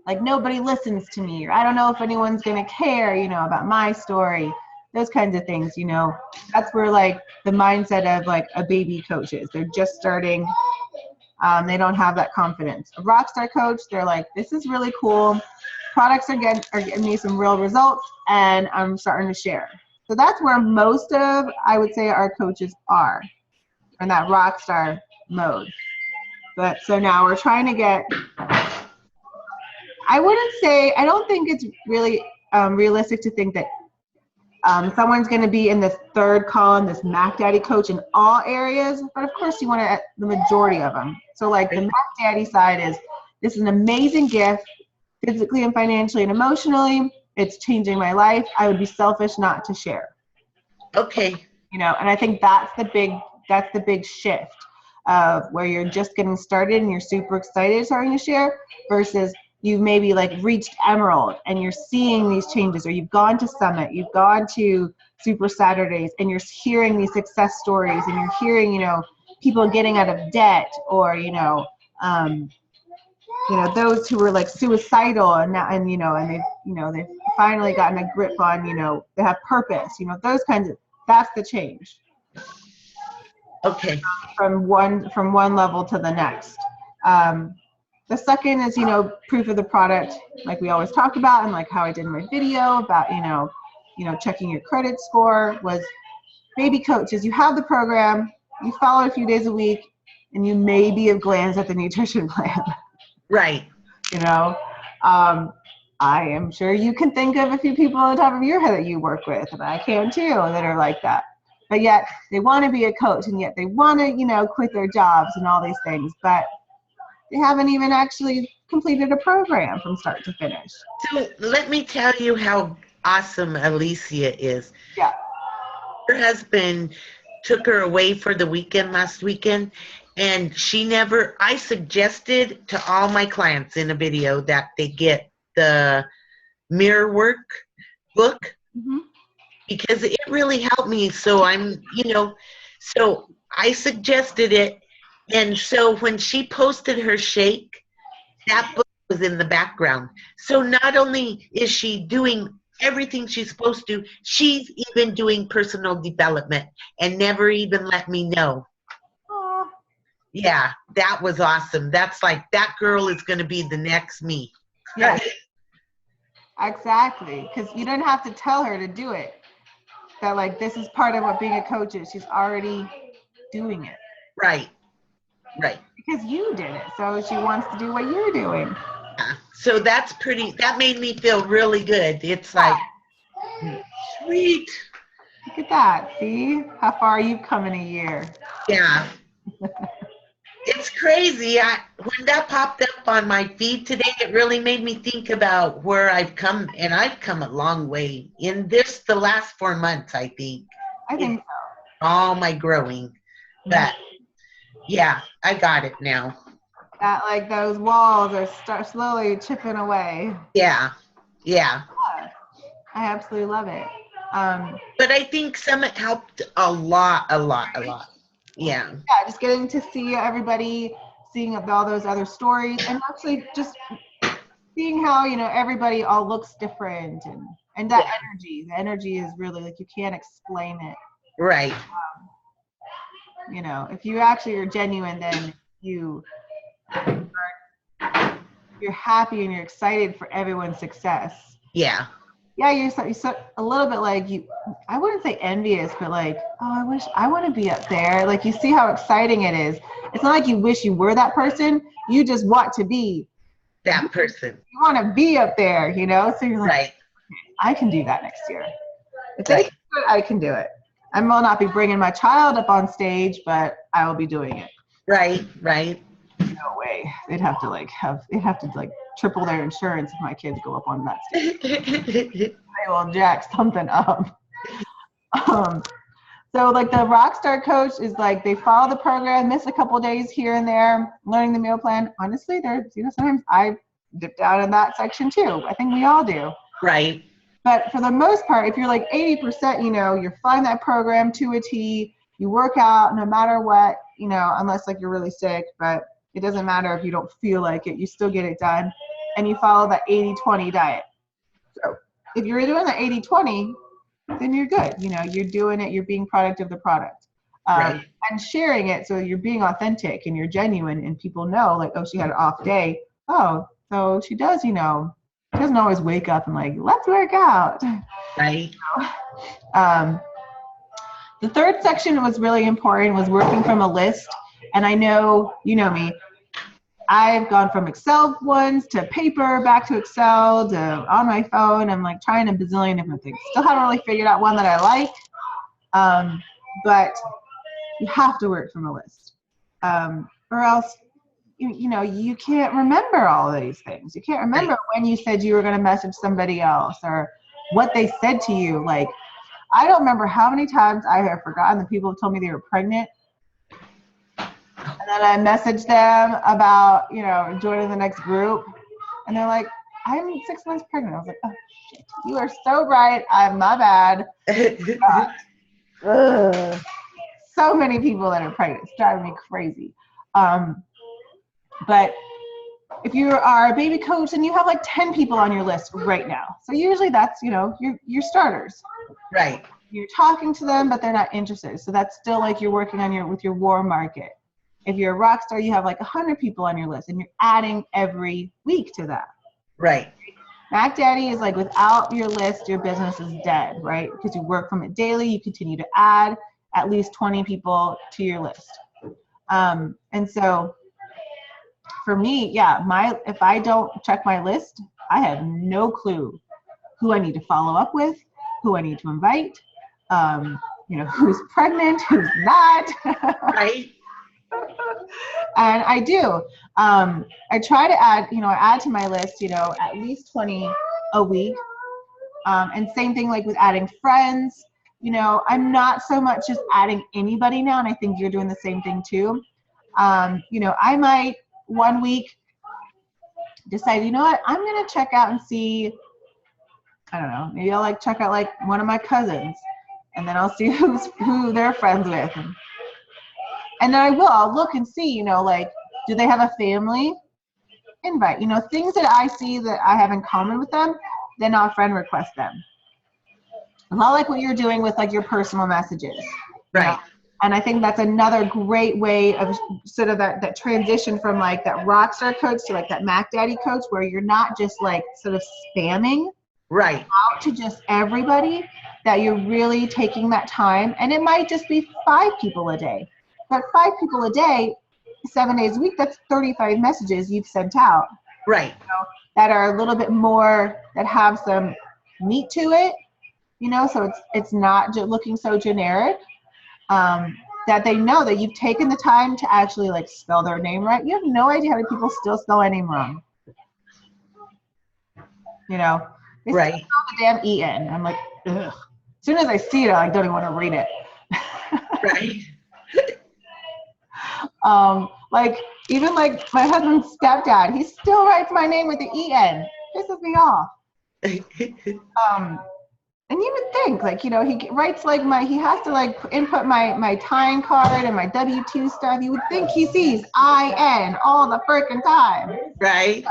like nobody listens to me, or I don't know if anyone's going to care, you know, about my story. Those kinds of things, you know, that's where like the mindset of like a baby coach is. They're just starting. They don't have that confidence. A rock star coach, they're like, this is really cool. Products are getting me some real results, and I'm starting to share. So that's where most of, I would say, our coaches are in that rock star mode. But so now we're trying to get, I don't think it's really realistic to think that someone's going to be in this third column, this Mac Daddy coach in all areas, but of course you want to the majority of them. So like the Mac Daddy side is, this is an amazing gift, physically and financially and emotionally. It's changing my life. I would be selfish not to share. Okay. You know, and I think that's the big shift where you're just getting started and you're super excited starting to share versus you've maybe like reached Emerald and you're seeing these changes, or you've gone to Summit, you've gone to Super Saturdays, and you're hearing these success stories, and you're hearing, you know, people getting out of debt, or, you know, those who were like suicidal and now, and they've finally gotten a grip on, they have purpose, those kinds of, that's the change. Okay. From one level to the next. The second is, proof of the product, like we always talk about, and like how I did in my video about, checking your credit score, was baby coaches. You have the program, you follow it a few days a week, and you maybe have glanced at the nutrition plan. Right. I am sure you can think of a few people on the top of your head that you work with, and I can too, that are like that. But yet they want to be a coach, and yet they want to, quit their jobs and all these things, but they haven't even actually completed a program from start to finish. So let me tell you how awesome Alicia is. Yeah. Her husband took her away for the weekend last weekend, and I suggested to all my clients in a video that they get the mirror work book, because it really helped me. So so I suggested it. And so when she posted her shake, that book was in the background. So not only is she doing everything she's supposed to, she's even doing personal development and never even let me know. Aww. Yeah, that was awesome. That's like, that girl is going to be the next me. Yes, exactly. Because you don't have to tell her to do it. That like, this is part of what being a coach is. She's already doing it. Right. Right. Because you did it. So she wants to do what you're doing. Yeah. So that made me feel really good. It's like, sweet. Look at that. See how far you've come in a year. Yeah. It's crazy. When that popped up on my feed today, it really made me think about where I've come, and I've come a long way in the last 4 months, I think. I think so. All my growing. But yeah, I got it now. That like those walls are slowly chipping away. Yeah. I absolutely love it. But I think Summit helped a lot. Yeah. Yeah, just getting to see everybody, seeing all those other stories, and actually just seeing how, everybody all looks different, and that energy. The energy is really like, you can't explain it. Right. If you actually are genuine, then you're happy and you're excited for everyone's success. Yeah. Yeah, you're so a little bit like I wouldn't say envious, but like, oh, I want to be up there. Like, you see how exciting it is. It's not like you wish you were that person. You just want to be that person. You want to be up there, So you're like, right. I can do that next year. If they can do it, I can do it. I will not be bringing my child up on stage, but I will be doing it. Right. No way. They'd have to triple their insurance if my kids go up on that stage. They will jack something up. So like the Rockstar coach is like, they follow the program, miss a couple days here and there, learning the meal plan. Honestly, there's sometimes I dip down in that section too. I think we all do. Right. But for the most part, if you're like 80%, you're following that program to a T, you work out no matter what, unless like you're really sick, but it doesn't matter if you don't feel like it, you still get it done, and you follow that 80-20 diet. So if you're doing the 80-20, then you're good. You're doing it, you're being product of the product. Right. And sharing it, so you're being authentic and you're genuine, and people know like, oh, she had an off day. Oh, so she does, she doesn't always wake up and like, let's work out. Right. The third section was really important, was working from a list. And I know, me, I've gone from Excel ones to paper, back to Excel, to on my phone. I'm like trying a bazillion different things. Still haven't really figured out one that I like. But you have to work from a list. Or else, you can't remember all of these things. You can't remember when you said you were going to message somebody else, or what they said to you. Like, I don't remember how many times I have forgotten that people have told me they were pregnant. And then I messaged them about, joining the next group. And they're like, I'm 6 months pregnant. I was like, oh, shit. You are so right. I'm my bad. So many people that are pregnant. It's driving me crazy. But if you are a baby coach and you have like 10 people on your list right now. So usually that's, you know, your starters. Right. You're talking to them, but they're not interested. So that's still like you're working on with your warm market. If you're a rock star, you have like 100 people on your list and you're adding every week to that. Right. Mac Daddy is like without your list, your business is dead, right? Because you work from it daily, you continue to add at least 20 people to your list. And so for me, yeah, if I don't check my list, I have no clue who I need to follow up with, who I need to invite, you know, who's pregnant, who's not. Right. And I do. I try to add, you know, I add to my list, you know, at least 20 a week. And same thing like with adding friends. You know, I'm not so much just adding anybody now, and I think you're doing the same thing too. You know, I might one week decide, you know what, I'm going to check out and see, I don't know, maybe I'll like check out like one of my cousins, and then I'll see who they're friends with. And then I'll look and see, you know, like, do they have a family invite? You know, things that I see that I have in common with them, then I'll friend request them. A lot like what you're doing with like your personal messages. Right. Know? And I think that's another great way of sort of that transition from like that rockstar coach to like that Mac Daddy coach, where you're not just like sort of spamming Right. out to just everybody, that you're really taking that time. And it might just be 5 people a day. But 5 people a day, 7 days a week, that's 35 messages you've sent out. Right. You know, that are a little bit more, that have some meat to it, you know, so it's not looking so generic, that they know that you've taken the time to actually like spell their name right. You have no idea how many people still spell my name wrong. You know, they still Right. spell the damn E-N. I'm like, ugh. As soon as I see it, I don't even want to read it. Right. Like even like my husband's stepdad, he still writes my name with the E-N. Pisses me off. And you would think, like, you know, he writes like he has to like input my time card and my W-2 stuff. You would think he sees I-N all the freaking time. Right.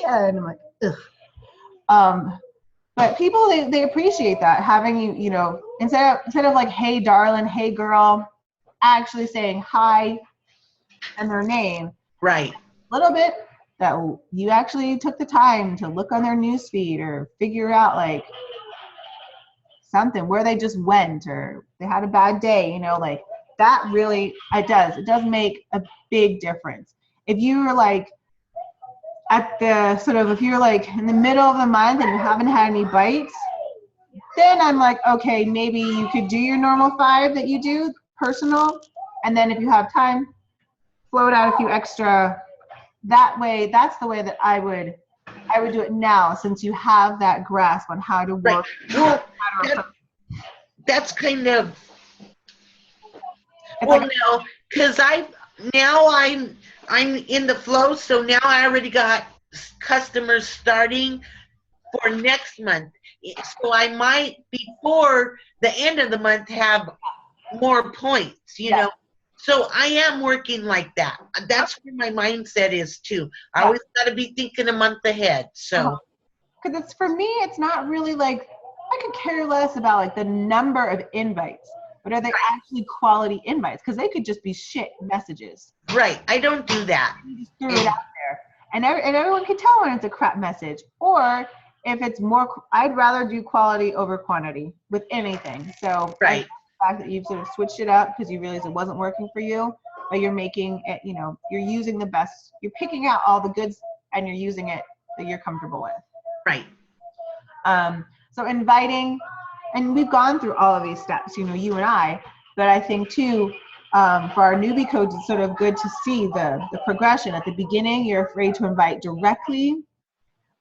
And I'm like, ugh. But people, they appreciate that, having you know, instead of like, hey darling, hey girl, actually saying hi and their name. Right. A little bit that you actually took the time to look on their newsfeed or figure out like something where they just went or they had a bad day, you know, like that really, it does make a big difference. If you were like at the sort of, if you're like in the middle of the month and you haven't had any bites, then I'm like, okay, maybe you could do your normal 5 that you do personal. And then if you have time, float out a few extra. That way, that's the way that I would do it now, since you have that grasp on how to work. Right. Well, that's kind of, well, no, because I'm in the flow, so now I already got customers starting for next month. So I might, before the end of the month, have more points, you know. So I am working like that. That's where my mindset is too. I always got to be thinking a month ahead. So, because it's, for me, it's not really like, I could care less about like the number of invites, but are they actually quality invites? Because they could just be shit messages. Right. I don't do that. You just threw it out there, and everyone can tell when it's a crap message. Or if it's more, I'd rather do quality over quantity with anything. So right. The fact that you've sort of switched it up because you realized it wasn't working for you, but you're making it, you know, you're using the best, you're picking out all the goods and you're using it that you're comfortable with. Right. So inviting, and we've gone through all of these steps, you know, you and I, but I think too, for our newbie coach, it's sort of good to see the progression. At the beginning, you're afraid to invite directly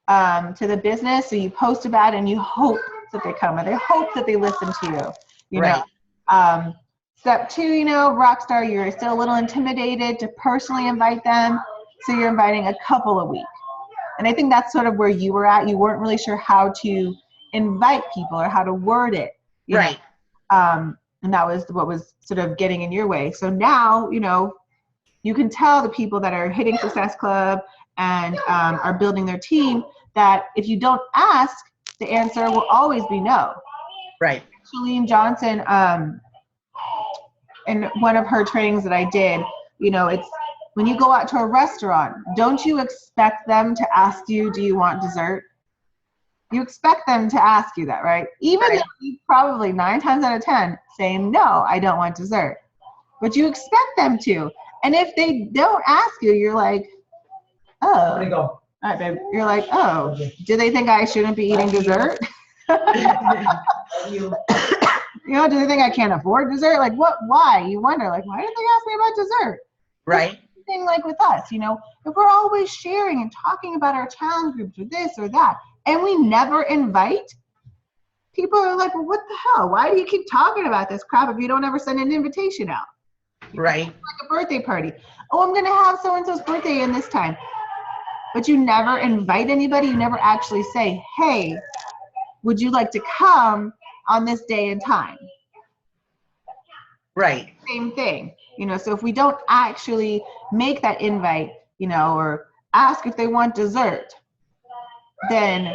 to the business, so you post about it and you hope that they come, or they hope that they listen to you, you right. know. Step 2, you know, Rockstar, you're still a little intimidated to personally invite them, so you're inviting a couple a week. And I think that's sort of where you were at. You weren't really sure how to invite people or how to word it. Right. And that was what was sort of getting in your way. So now, you know, you can tell the people that are hitting Success Club and are building their team that if you don't ask, the answer will always be no. Right. Shalene Johnson, in one of her trainings that I did, you know, it's when you go out to a restaurant, don't you expect them to ask you, do you want dessert? You expect them to ask you that, right? Even though you probably 9 times out of 10 saying, no, I don't want dessert. But you expect them to. And if they don't ask you, you're like, oh. I'm gonna go. All right, babe. You're like, oh, do they think I shouldn't be eating dessert? You. You know, do they think I can't afford dessert? Like, what? Why? You wonder, like, why did they ask me about dessert? Right. Thing like with us, you know, if we're always sharing and talking about our challenge groups or this or that, and we never invite, people are like, well, what the hell? Why do you keep talking about this crap if you don't ever send an invitation out? Right. Like a birthday party. Oh, I'm going to have so-and-so's birthday in this time. But you never invite anybody. You never actually say, hey, would you like to come on this day and time? Right. Same thing. You know, so if we don't actually make that invite, you know, or ask if they want dessert, then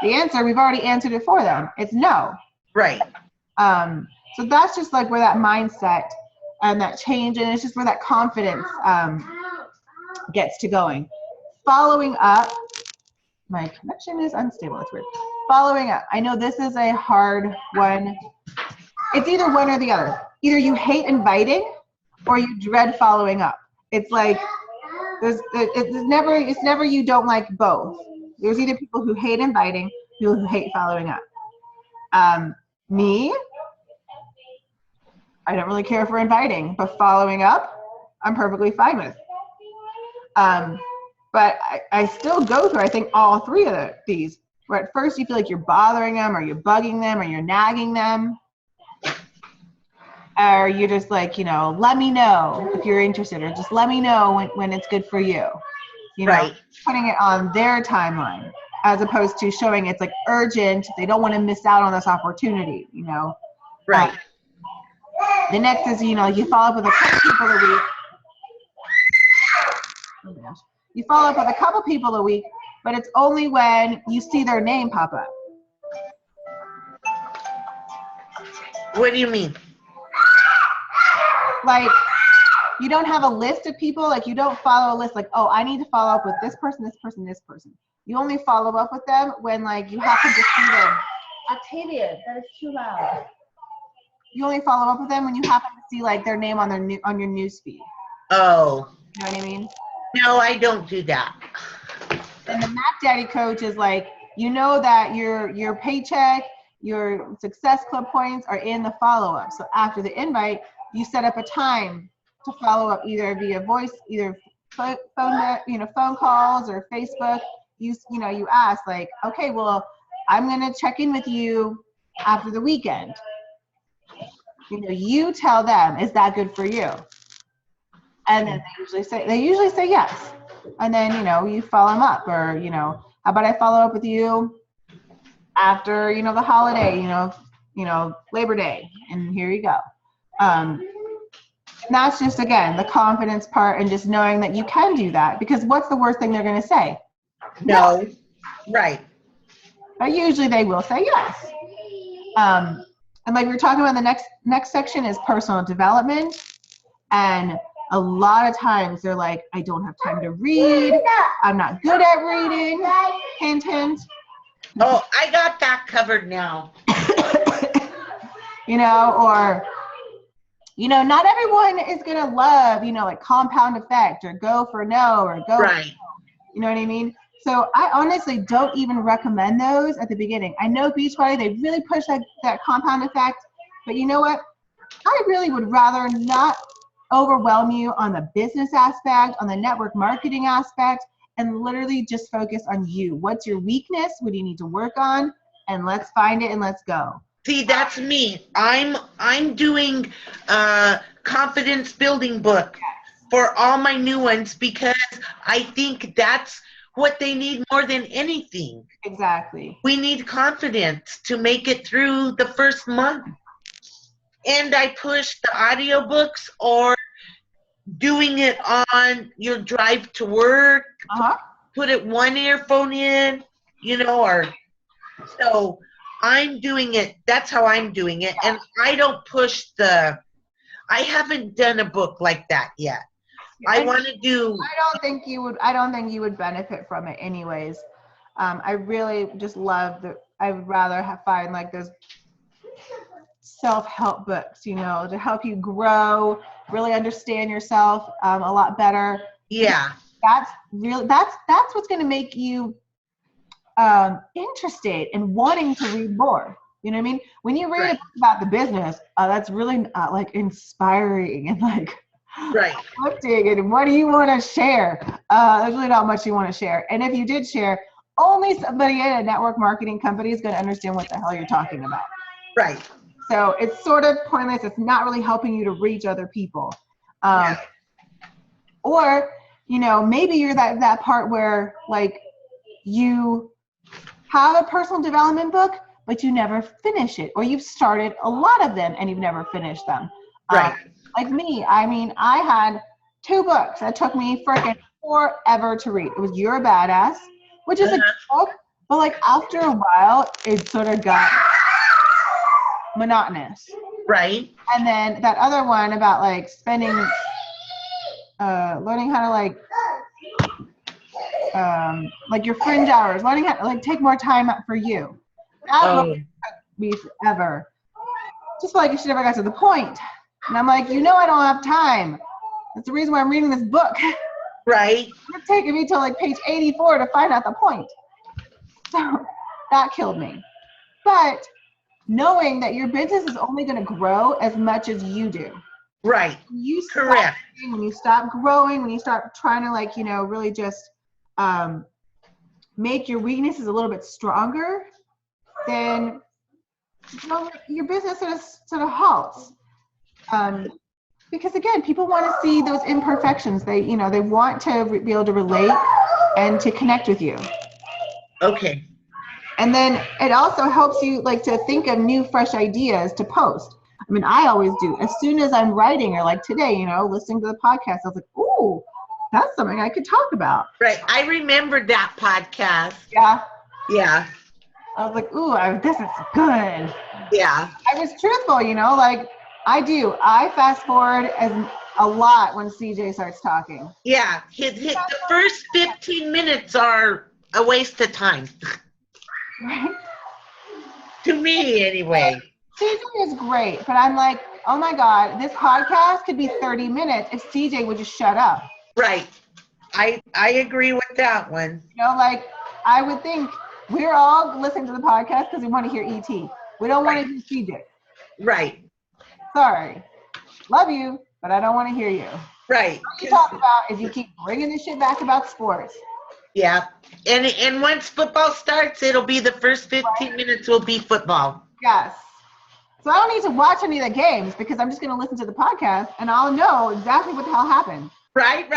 the answer, we've already answered it for them. It's no. Right. So that's just like where that mindset and that change, and it's just where that confidence gets to going. Following up, my connection is unstable. It's weird. Following up. I know this is a hard one. It's either one or the other. Either you hate inviting or you dread following up. It's like it's never you don't like both. There's either people who hate inviting, people who hate following up. Me, I don't really care for inviting, but following up, I'm perfectly fine with. But I still go through, I think, all three of these, where at first you feel like you're bothering them, or you're bugging them, or you're nagging them. Or you're just like, you know, let me know if you're interested, or just let me know when it's good for you. You know, Right. putting it on their timeline, as opposed to showing it's like urgent. They don't want to miss out on this opportunity, you know. Right. The next is, you know, you follow up with a couple people a week. Oh my gosh. You follow up with a couple people a week, but it's only when you see their name pop up. What do you mean? Like, you don't have a list of people. Like, you don't follow a list like, oh, I need to follow up with this person, this person, this person. You only follow up with them when, like, you happen to see them. Octavia, that is too loud. You only follow up with them when you happen to see, like, their name on your news feed. Oh. You know what I mean? No, I don't do that. And the Mac Daddy coach is like, you know that your paycheck, your Success Club points are in the follow-up. So after the invite, you set up a time to follow up, either via voice, either phone calls or Facebook. You ask like, okay, well, I'm gonna check in with you after the weekend. You know, you tell them, is that good for you? And then they usually say yes. And then, you know, you follow them up, or, you know, how about I follow up with you after, you know, the holiday, you know, Labor Day, and here you go. That's just, again, the confidence part, and just knowing that you can do that, because what's the worst thing they're going to say? No. Right. But usually they will say yes. And like we were talking about, the next section is personal development. And a lot of times they're like, I don't have time to read. I'm not good at reading. Hint, hint. Oh, I got that covered now. You know, or, you know, not everyone is going to love, you know, like Compound Effect or Go for No or Go. Right. You know what I mean? So I honestly don't even recommend those at the beginning. I know Beachbody, they really push that Compound Effect, but you know what? I really would rather not overwhelm you on the business aspect, on the network marketing aspect, and literally just focus on you. What's your weakness? What do you need to work on? And let's find it and let's go. See, that's me. I'm doing a confidence building book for all my new ones, because I think that's what they need more than anything. Exactly. We need confidence to make it through the first month. And I push the audiobooks or doing it on your drive to work, Uh-huh. put it one earphone in, or so I'm doing it. That's how I'm doing it. And I don't push I haven't done a book like that yet. I want to do. I don't think you would benefit from it anyways. I really just love I would rather find like those self-help books, to help you grow, really understand yourself a lot better. Yeah. That's what's going to make you interested in wanting to read more. You know what I mean? When you read a book about the business, that's really like inspiring and like uplifting. And what do you want to share? There's really not much you want to share. And if you did share, only somebody in a network marketing company is going to understand what the hell you're talking about. Right. So it's sort of pointless. It's not really helping you to reach other people. Or, maybe you're that part where like you have a personal development book, but you never finish it, or you've started a lot of them and you've never finished them. Right. Like me, I had 2 books that took me freaking forever to read. It was You're a Badass, which is a good book, but like after a while, it sort of got monotonous. Right. And then that other one about like learning how to like your fringe hours, learning how to like take more time out for you. That book took me forever. Just like you should never got to the point. And I'm like, I don't have time. That's the reason why I'm reading this book. Right. It's taking me till like page 84 to find out the point. So that killed me. But knowing that your business is only going to grow as much as you do. Right. Correct. When you stop growing, when you start trying to really just make your weaknesses a little bit stronger, then your business sort of halts. Because again, people want to see those imperfections. They want to be able to relate and to connect with you. Okay. And then it also helps you like to think of new, fresh ideas to post. I mean, I always do. As soon as I'm writing or like today, listening to the podcast, I was like, ooh, that's something I could talk about. Right. I remembered that podcast. Yeah. Yeah. I was like, ooh, this is good. Yeah. I was truthful, like I do. I fast forward a lot when CJ starts talking. Yeah. The first 15 minutes are a waste of time. Right? To me, anyway. CJ is great, but I'm like, oh my God, this podcast could be 30 minutes if CJ would just shut up. Right. I agree with that one. Like I would think we're all listening to the podcast because we want to hear ET. We don't want to hear CJ. Right. Sorry. Love you, but I don't want to hear you. Right. What you talk about is you keep bringing this shit back about sports. Yeah. And once football starts, it'll be the first 15 minutes will be football. Yes. So I don't need to watch any of the games because I'm just going to listen to the podcast and I'll know exactly what the hell happened. Right.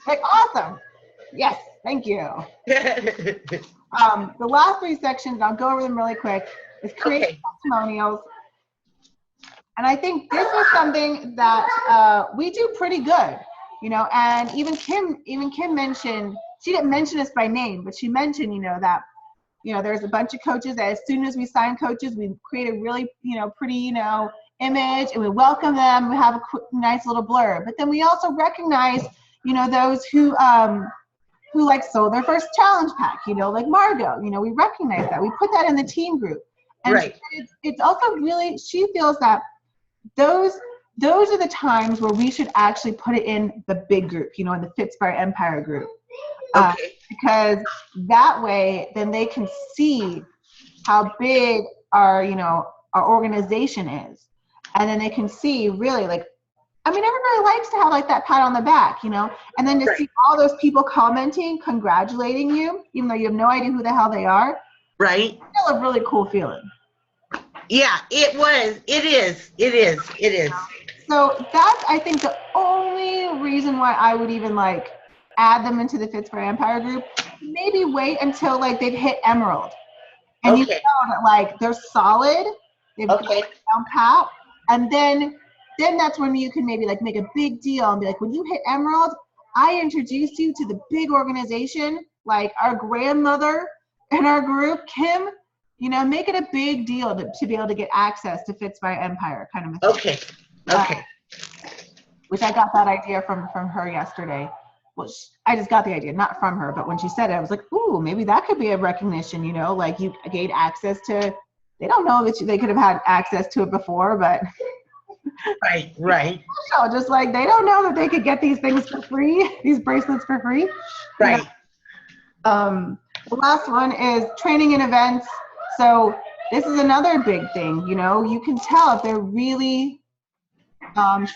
Like, awesome. Yes. Thank you. The last 3 sections, I'll go over them really quick, is create testimonials. And I think this is something that we do pretty good, and even Kim mentioned, she didn't mention us by name, but she mentioned, that, there's a bunch of coaches that as soon as we sign coaches, we create a really, pretty, image and we welcome them. We have a nice little blurb, but then we also recognize, those who like sold their first challenge pack, like Margot, we recognize that. We put that in the team group. And it's also really, she feels that those are the times where we should actually put it in the big group, in the Fitspire Empire group. Because that way, then they can see how big our organization is. And then they can see really like, everybody likes to have like that pat on the back, and then to see all those people commenting, congratulating you, even though you have no idea who the hell they are. Right. It's still a really cool feeling. Yeah, it is. So that's, I think, the only reason why I would even like add them into the Fitspire Empire group. Maybe wait until like they've hit Emerald. And you know that like they're solid, they've got down pat, and then then that's when you can maybe like make a big deal and be like, when you hit Emerald, I introduced you to the big organization, like our grandmother in our group, Kim, you know, make it a big deal to be able to get access to Fits by Empire kind of a thing. Okay. Okay. Which I got that idea from her yesterday. Well, I just got the idea, not from her, but when she said it, I was like, ooh, maybe that could be a recognition, you know, like you gained access to, they don't know that they could have had access to it before, but. Right. Just like they don't know that they could get these things for free, these bracelets for free. Right. The last one is training and events. So this is another big thing, you know, you can tell if they're really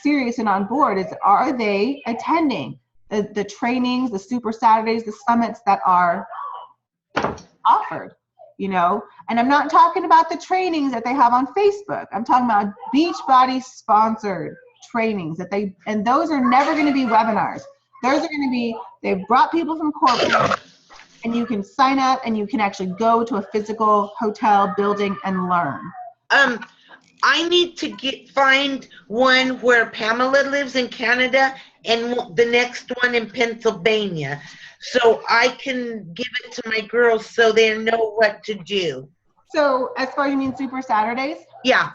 serious and on board is, are they attending the trainings, the Super Saturdays, the summits that are offered, you know? And I'm not talking about the trainings that they have on Facebook. I'm talking about Beachbody sponsored trainings and those are never going to be webinars. Those are going to be, they've brought people from corporate and you can sign up and you can actually go to a physical hotel building and learn. I need to find one where Pamela lives in Canada and the next one in Pennsylvania, so I can give it to my girls so they know what to do. So as far as you mean Super Saturdays? Yeah.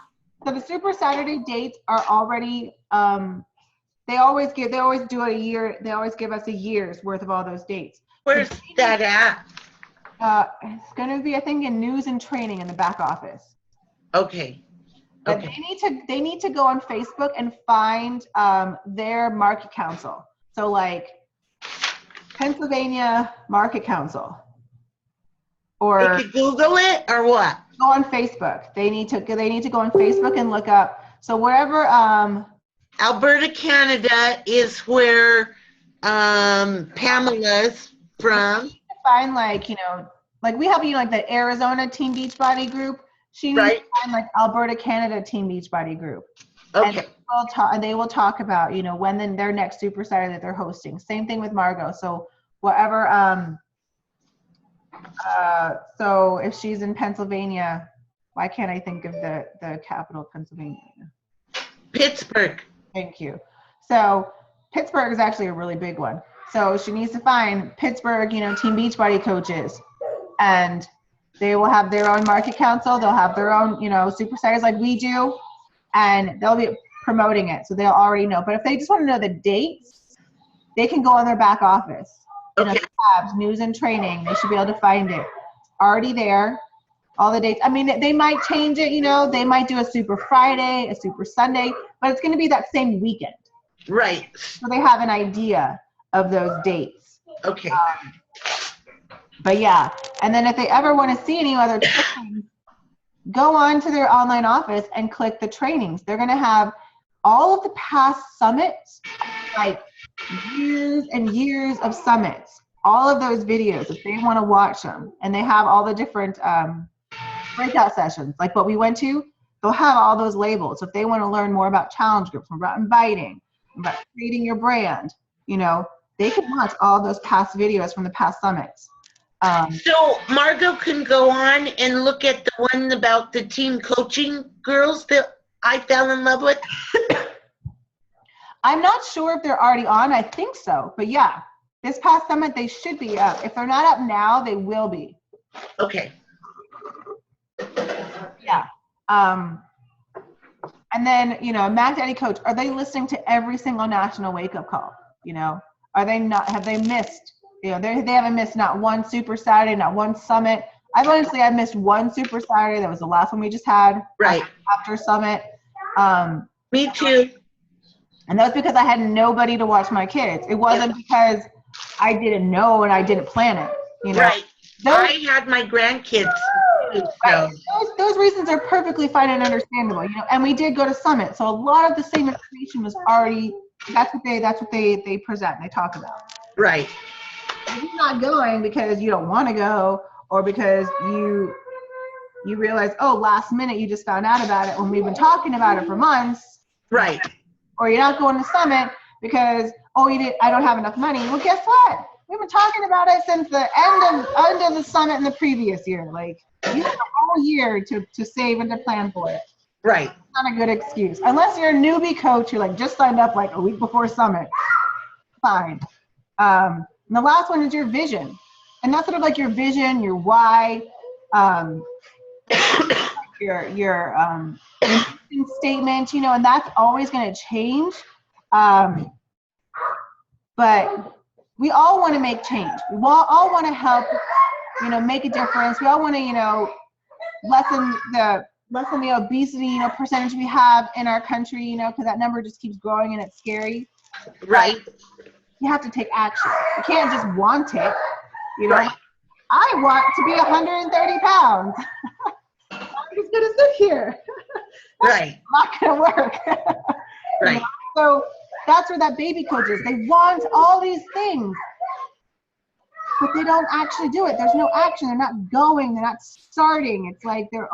So the Super Saturday dates are already, they always do it a year. They always give us a year's worth of all those dates. Where's that at? It's going to be, I think, in news and training in the back office. Okay. But they need to go on Facebook and find their market council. So like Pennsylvania Market Council. Or they could Google it or what? Go on Facebook. They need to go on Facebook and look up. So wherever Alberta, Canada is where Pamela's from. Find like, you know, like we have, you know, like the Arizona Team Beachbody group. She needs to find like Alberta, Canada Team Beachbody group. Okay. And they will talk about, you know, when their next Super Saturday that they're hosting. Same thing with Margot. So whatever. So if she's in Pennsylvania, why can't I think of the capital of Pennsylvania? Pittsburgh. Thank you. So Pittsburgh is actually a really big one. So she needs to find Pittsburgh, you know, Team Beachbody coaches, and they will have their own market council. They'll have their own, you know, Super Saturdays like we do, and they'll be promoting it. So they'll already know. But if they just want to know the dates, they can go on their back office. You know, tabs, news and training, they should be able to find it. It's already there, all the dates. I mean, they might change it, you know, they might do a Super Friday, a Super Sunday, but it's going to be that same weekend. Right. So they have an idea of those dates. Okay. But yeah, and then if they ever want to see any other trainings, go on to their online office and click the trainings. They're going to have all of the past summits, like years and years of summits, all of those videos if they want to watch them. And they have all the different breakout sessions, like what we went to, they'll have all those labels. If they want to learn more about challenge groups, about inviting, about creating your brand, you know, they can watch all those past videos from the past summits. So Margot can go on and look at the one about the team coaching girls that I fell in love with. I'm not sure if they're already on. I think so. But yeah, this past summit, they should be up. If they're not up now, they will be. Okay. Yeah. And then, you know, Mac Daddy Coach, are they listening to every single national wake-up call? You know, are they not, have they missed, you know, they haven't missed not one Super Saturday, not one summit. I've missed one Super Saturday. That was the last one we just had. Right. After summit. Me too. And that was because I had nobody to watch my kids. It wasn't because I didn't know and I didn't plan it. You know? Right. I had my grandkids too, so. Those reasons are perfectly fine and understandable, you know. And we did go to summit, so a lot of the same information was already. That's what they present. They talk about. Right. If you're not going because you don't want to go, or because you realize, oh, last minute you just found out about it when we've been talking about it for months. Right. Or you're not going to summit because, oh, I don't have enough money. Well, guess what? We've been talking about it since the end of the summit in the previous year. Like, you have a whole year to save and to plan for it. Right. Not a good excuse. Unless you're a newbie coach, you're like just signed up like a week before summit. Fine. And the last one is your vision. And that's sort of like your vision, your why, your mission statement, you know, and that's always going to change. But we all want to make change. We all want to help, you know, make a difference. We all want to, you know, lessen the obesity, you know, percentage we have in our country, you know, because that number just keeps growing and it's scary. Right. But you have to take action. You can't just want it, you know. Right. I want to be 130 pounds. I'm just gonna sit here. Right. Not gonna work. Right. You know? So that's where that baby coach is. They want all these things, but they don't actually do it. There's no action. They're not going. They're not starting. It's like they're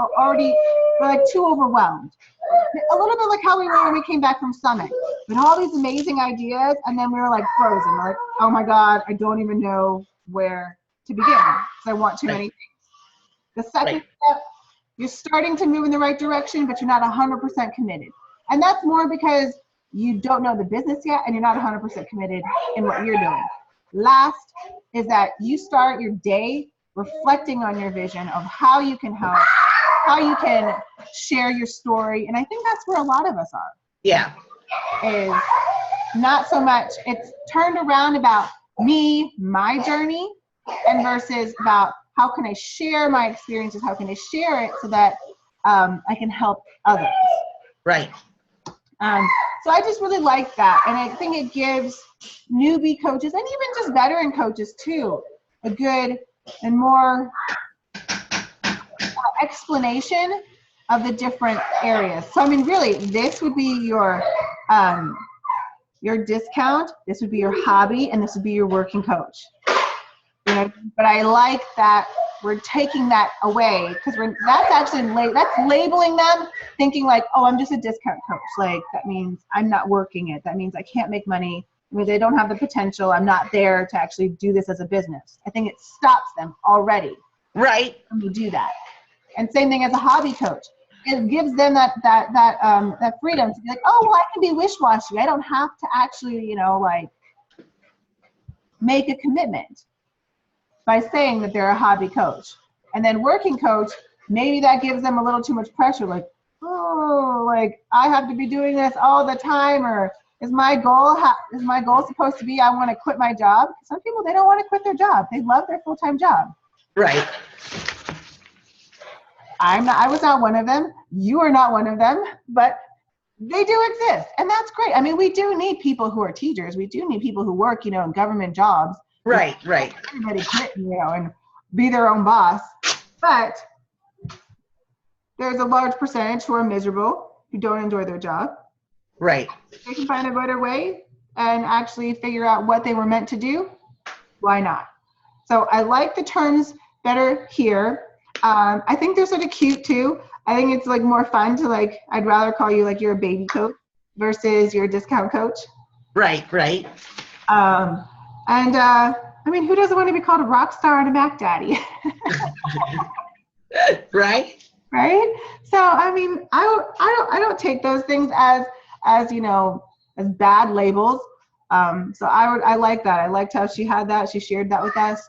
like too overwhelmed. A little bit like how we were when we came back from Summit. We had all these amazing ideas, and then we were like frozen. We're like, oh my God, I don't even know where to begin because I want too many things. The second step, you're starting to move in the right direction, but you're not 100% committed. And that's more because you don't know the business yet, and you're not 100% committed in what you're doing. Last is that you start your day reflecting on your vision of how you can help, how you can share your story. And I think that's where a lot of us are. Yeah. Is not so much, it's turned around about me, my journey, and versus about how can I share my experiences, how can I share it so that I can help others. Right. So I just really like that. And I think it gives newbie coaches and even just veteran coaches too, a good and more explanation of the different areas. So I mean, really, this would be your discount, this would be your hobby, and this would be your working coach. You know, but I like that we're taking that away because that's actually that's labeling them, thinking like, oh, I'm just a discount coach. Like that means I'm not working it. That means I can't make money. I mean, they don't have the potential. I'm not there to actually do this as a business. I think it stops them already. Right. When you do that. And same thing as a hobby coach. It gives them that freedom to be like, oh, well, I can be wish-washy. I don't have to actually, you know, like make a commitment by saying that they're a hobby coach. And then working coach, maybe that gives them a little too much pressure. Like, oh, like I have to be doing this all the time, or is my goal supposed to be I want to quit my job? Some people, they don't want to quit their job. They love their full-time job. Right. I was not one of them. You are not one of them, but they do exist. And that's great. I mean, we do need people who are teachers. We do need people who work, you know, in government jobs. Right, right. Everybody quit, you know, and be their own boss. But there's a large percentage who are miserable, who don't enjoy their job. Right. If they can find a better way and actually figure out what they were meant to do, why not? So I like the terms better here. I think they're sort of cute too. I think it's like more fun to like, I'd rather call you like you're a baby coach versus you're a discount coach. Right, right. I mean, who doesn't want to be called a rock star and a Mac Daddy? Right. Right. So I mean, I don't take those things as you know, as bad labels. So I like that. I liked how she had that. She shared that with us.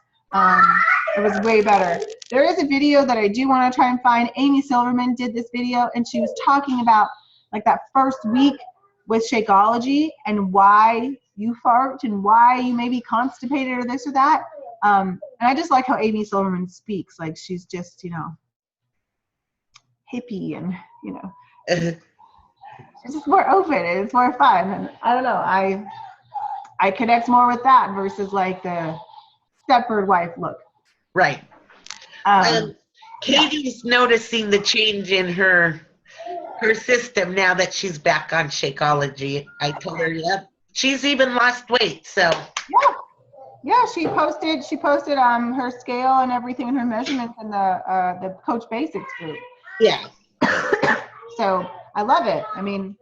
It was way better. There is a video that I do want to try and find. Amy Silverman did this video, and she was talking about like that first week with Shakeology and why you fart and why you may be constipated or this or that. And I just like how Amy Silverman speaks. Like she's just, you know, hippie and, you know, it's just more open and it's more fun. And I don't know, I connect more with that versus like the Stepford wife look. Right. Katie's noticing the change in her system now that she's back on Shakeology. I told her, yep. She's even lost weight, so. Yeah, she posted her scale and everything and her measurements in the Coach Basics group. Yeah. So I love it. I mean,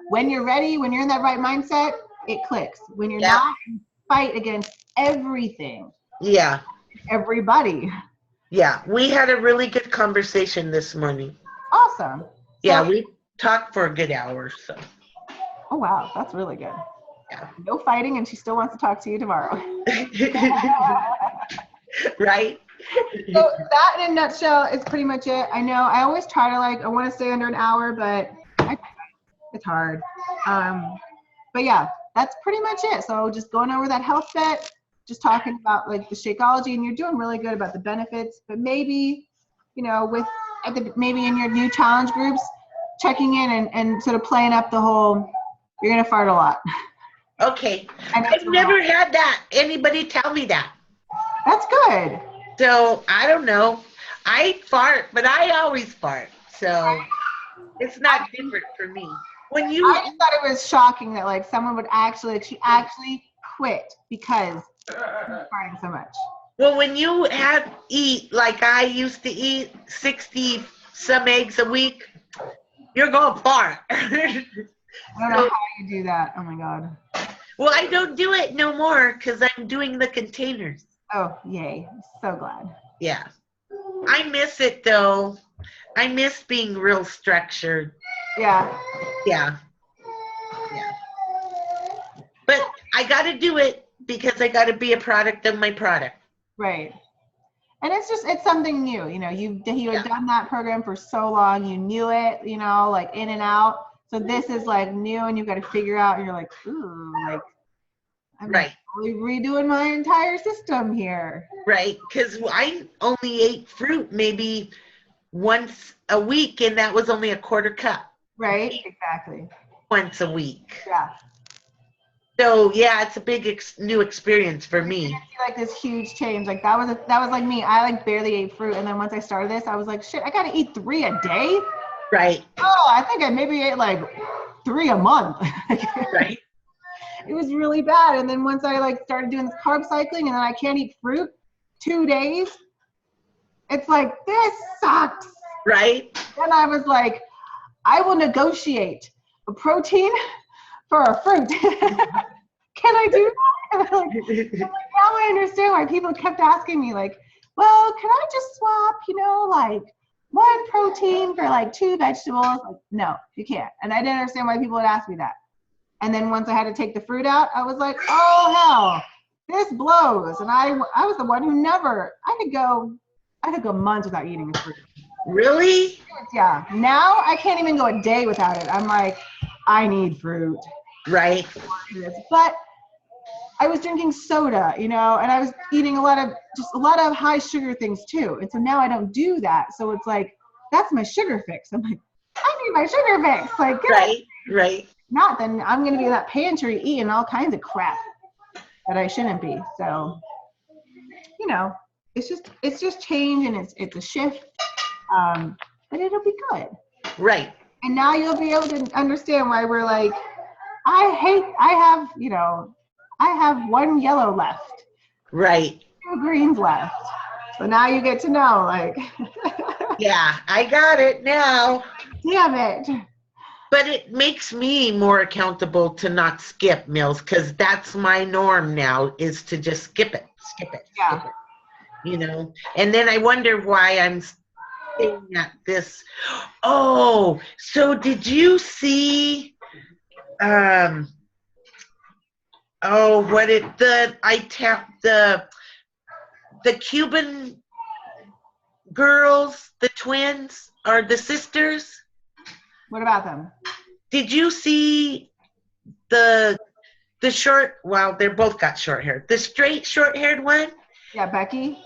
when you're ready, when you're in that right mindset, it clicks. When you're not, you fight against everything. Yeah. Everybody. Yeah, we had a really good conversation this morning. Awesome. Yeah, we talked for a good hour, so. Oh, wow. That's really good. Yeah. No fighting, and she still wants to talk to you tomorrow. Right? So that in a nutshell is pretty much it. I know I always try to I want to stay under an hour, but it's hard. But yeah, that's pretty much it. So just going over that health set, just talking about the Shakeology, and you're doing really good about the benefits, but maybe, maybe in your new challenge groups, checking in and sort of playing up the whole, you're going to fart a lot. Okay. I've never had that. Anybody tell me that. That's good. So, I don't know. I fart, but I always fart. So, it's not different for me. I just thought it was shocking that someone would she actually quit because she was farting so much. Well, when you eat like I used to eat 60 some eggs a week, you're going to fart. I don't know how you do that. Oh my God. Well, I don't do it no more because I'm doing the containers. Oh, yay. So glad. Yeah. I miss it though. I miss being real structured. Yeah. Yeah. Yeah. But I got to do it because I got to be a product of my product. Right. And it's something new. You had done that program for so long. You knew it, in and out. So this is new, and you've got to figure out, and you're like, ooh, I'm really redoing my entire system here. Right. Because I only ate fruit maybe once a week, and that was only a quarter cup. Right. Exactly. Once a week. Yeah. So yeah, it's a big new experience for me. This huge change. That was like me. I barely ate fruit, and then once I started this, I was like, shit, I gotta eat 3 a day. Right. Oh, I think I maybe ate 3 a month. Right. It was really bad. And then once I started doing this carb cycling, and then I can't eat fruit 2 days, it's this sucks. Right. And I was like, I will negotiate a protein for a fruit. Can I do that? Now I understand why people kept asking me well, can I just swap, 1 protein for 2 vegetables? No, you can't. And I didn't understand why people would ask me that. And then once I had to take the fruit out, I was like, oh hell, this blows. And I was the one who I could go months without eating a fruit. Really? Yeah. Now I can't even go a day without it. I'm like, I need fruit. Right. But I was drinking soda, and I was eating a lot of high sugar things too. And so now I don't do that. So it's that's my sugar fix. I'm like, I need my sugar fix. Right. Not, then I'm going to be in that pantry eating all kinds of crap that I shouldn't be. So, it's just change, and it's a shift. But it'll be good. Right. And now you'll be able to understand why we're I have 1 yellow left. Right. 2 greens left. So now you get to know, Yeah, I got it now. Damn it. But it makes me more accountable to not skip meals, because that's my norm now, is to just skip it. Yeah. And then I wonder why I'm staying at this. Oh, so did you see the Cuban girls, the twins, or the sisters? What about them? Did you see the short, well, they're both got short hair. The straight short-haired one? Yeah, Becky.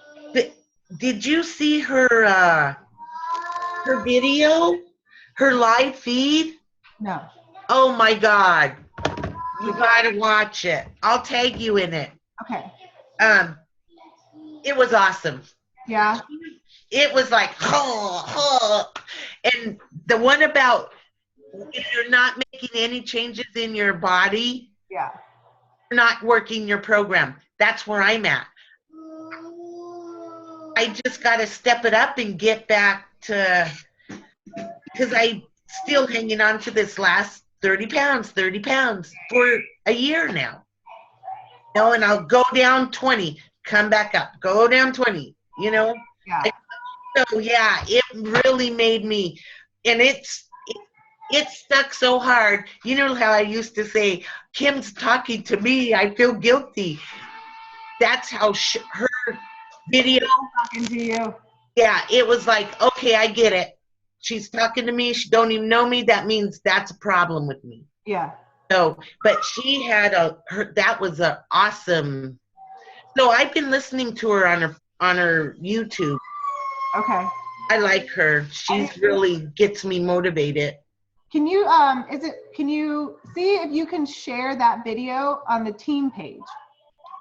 Did you see her video? Her live feed? No. Oh my God. You gotta watch it. I'll tag you in it. Okay. It was awesome. Yeah. It was and the one about if you're not making any changes in your body, yeah, you're not working your program. That's where I'm at. I just got to step it up and get back to, because I'm still hanging on to this last 30 pounds for a year now. And I'll go down 20, come back up, go down 20, Yeah. So yeah, it really made me, and it's it stuck so hard. You know how I used to say, Kim's talking to me, I feel guilty. That's how her video, Talking to you. yeah, it was like, okay, I get it. She's talking to me, she don't even know me, that means that's a problem with me. Yeah. So, but she had that was an awesome. So I've been listening to her on her YouTube. Okay. I like her. She's really gets me motivated. Can you can you see if you can share that video on the team page?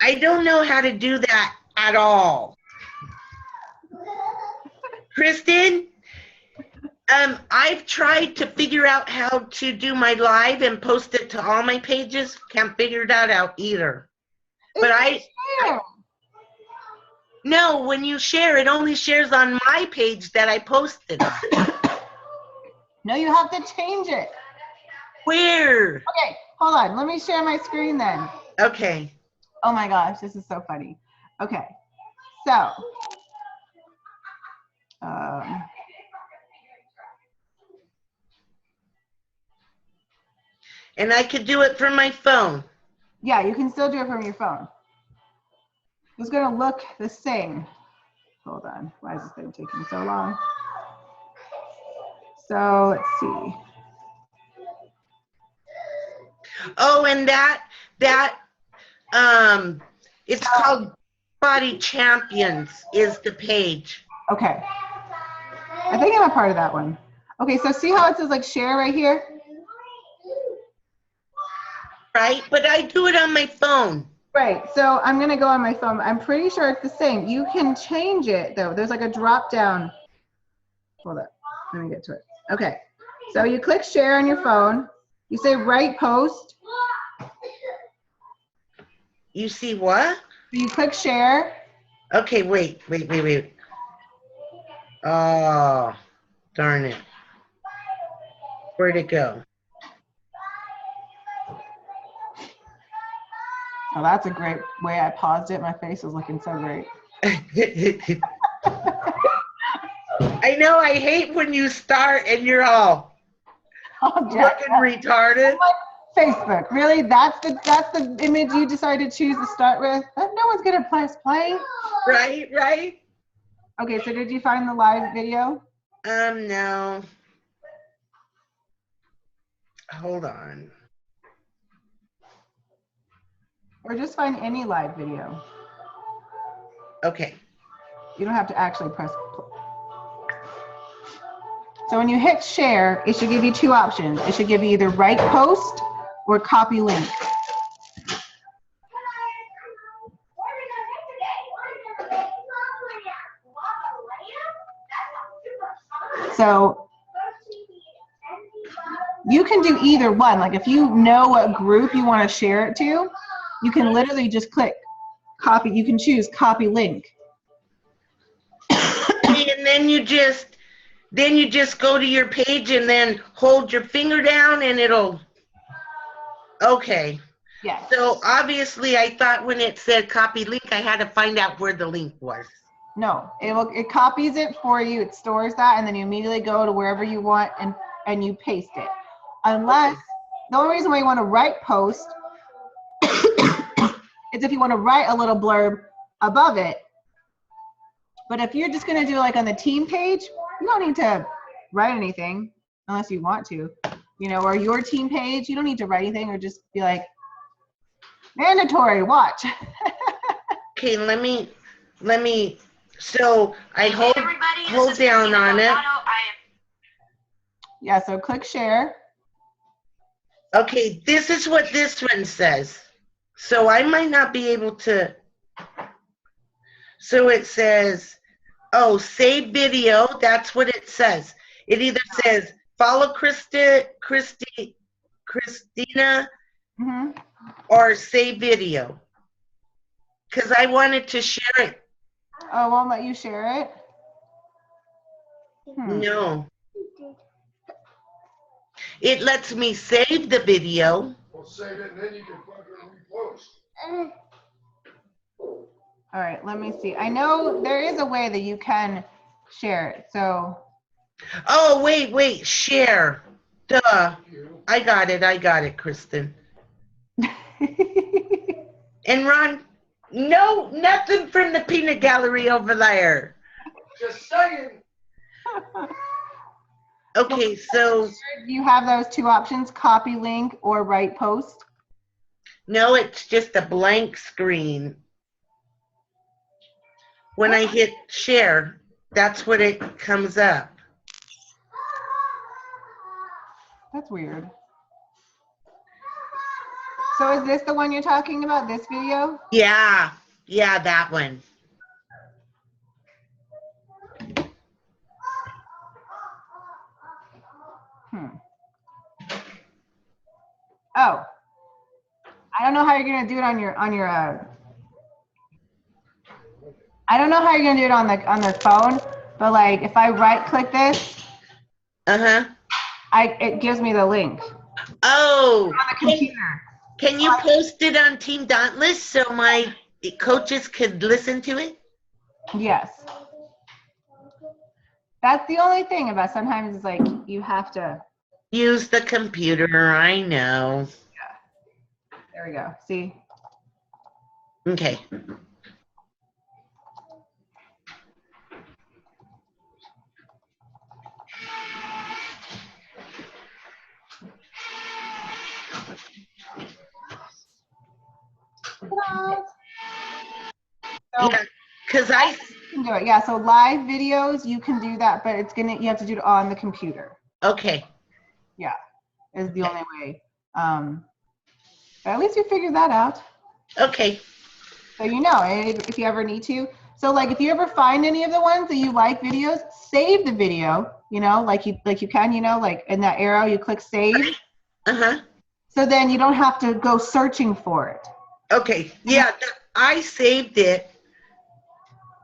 I don't know how to do that at all. Kristen, I've tried to figure out how to do my live and post it to all my pages. Can't figure that out either. But no, when you share, it only shares on my page that I posted on. No, you have to change it. Where? Okay, hold on. Let me share my screen then. Okay. Oh my gosh, this is so funny. Okay, so. And I could do it from my phone. Yeah, you can still do it from your phone. It's going to look the same. Hold on. Why is this thing taking so long? So let's see. Oh, and it's called Body Champions is the page. Okay. I think I'm a part of that one. Okay, so see how it says like share right here? Right, but I do it on my phone. Right, so I'm gonna go on my phone. I'm pretty sure it's the same. You can change it though. There's like a drop down. Hold up, let me get to it. Okay, so you click share on your phone. You say write post. You see what? You click share. Okay, wait. Oh, darn it. Where'd it go? Oh, that's a great way I paused it. My face was looking so great. I know, I hate when you start and you're all fucking retarded. Facebook, really? That's the image you decided to choose to start with? No one's gonna press play. Right. Okay, so did you find the live video? No. Hold on. Or just find any live video. Okay. You don't have to actually press play. So when you hit share, it should give you two options. It should give you either write post or copy link. So you can do either one. Like if you know what group you want to share it to, you can literally just click copy. You can choose copy link. And then you just go to your page and then hold your finger down and it'll, okay. Yes. So obviously I thought when it said copy link, I had to find out where the link was. No, it copies it for you, it stores that, and then you immediately go to wherever you want and you paste it. Unless, the only reason why you want to write post is if you want to write a little blurb above it. But if you're just going to do like on the team page, you don't need to write anything unless you want to, or your team page, you don't need to write anything or just be like, mandatory, watch. Okay, let me, so I hold down on it. Yeah, so click share. Okay, this is what this one says. So I might not be able to, so it says, oh, save video, that's what it says. It either says, follow Christina, Mm-hmm. or save video. Because I wanted to share it. Oh, it won't let you share it? No. It lets me save the video. Well, save it and then you can fucking repost. All right, let me see. I know there is a way that you can share it. So. Oh, wait, share. Duh. I got it, Kristen. And Ron, no, nothing from the peanut gallery over there. Just saying. Okay, so You have those two options, copy link or write post. no, it's just a blank screen. When I hit share, that's what it comes up. That's weird. So is this the one you're talking about, this video? Yeah, that one. Oh, I don't know how you're gonna do it on your I don't know how you're gonna do it on the phone, but like if I right click this, it gives me the link Oh, on the computer. can you post it on Team Dauntless so my coaches could listen to it? Yes. That's the only thing about sometimes it's like you have to Use the computer, I know. there we go. See? Okay. So Yeah, because I you can do it. Yeah, so live videos you can do that, but you have to do it on the computer. okay. Yeah, is the only way. But at least you figured that out. Okay. So you know, if you ever need to. So like if you ever find any of the ones that you like videos, save the video, you know, like you can, you know, like in that arrow you click save. So then you don't have to go searching for it. Okay. Yeah, I saved it.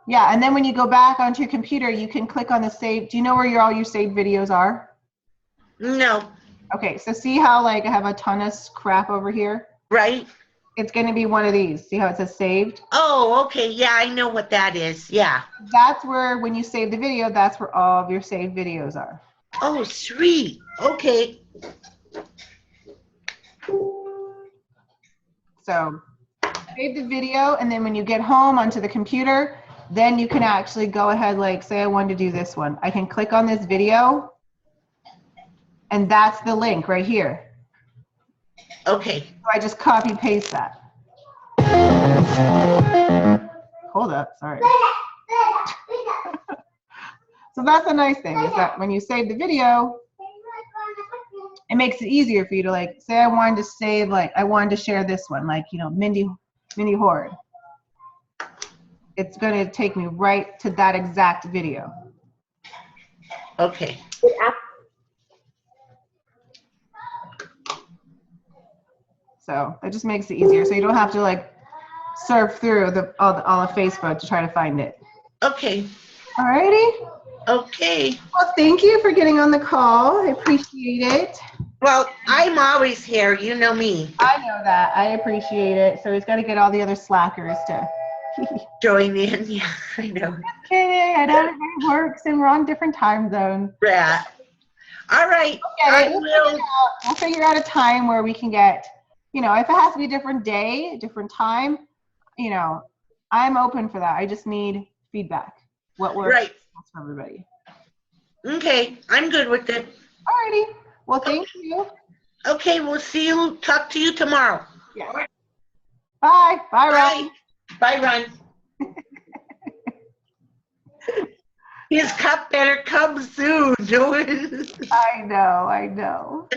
Yeah, and then when you go back onto your computer, you can click on the save. Do you know where all your saved videos are? No. Okay, so see how like I have a ton of crap over here? Right? It's going to be one of these. See how it says saved? Oh, okay. Yeah, I know what that is. Yeah. That's where, when you save the video, that's where all of your saved videos are. Oh, sweet. Okay. So save the video, and then when you get home onto the computer, then you can actually go ahead, like say I wanted to do this one. I can click on this video, and that's the link right here. Okay. So I just copy paste that. Hold up, sorry. So that's the nice thing, is that when you save the video, it makes it easier for you to like, say I wanted to save, like I wanted to share this one, like, you know, Mindy Horde. It's gonna take me right to that exact video. Okay. So that just makes it easier. So you don't have to like surf through all of Facebook to try to find it. Okay. Alrighty. Okay. Well, thank you for getting on the call. I appreciate it. Well, I'm always here. You know me. I know that. I appreciate it. So he's got to get all the other slackers to Join in. Yeah, I know. kidding. I know everybody works and we're on different time zones. Rat. All right. I will. We'll figure out a time where we can get, you know, if it has to be a different day, a different time, you know, I'm open for that. I just need feedback. What works Right. for everybody. Okay. I'm good with it. Alrighty. Well, thank you. Okay. We'll see you. Talk to you tomorrow. Yeah. Bye. Bye, Ron. Bye, Ron. His cup better come soon. I know.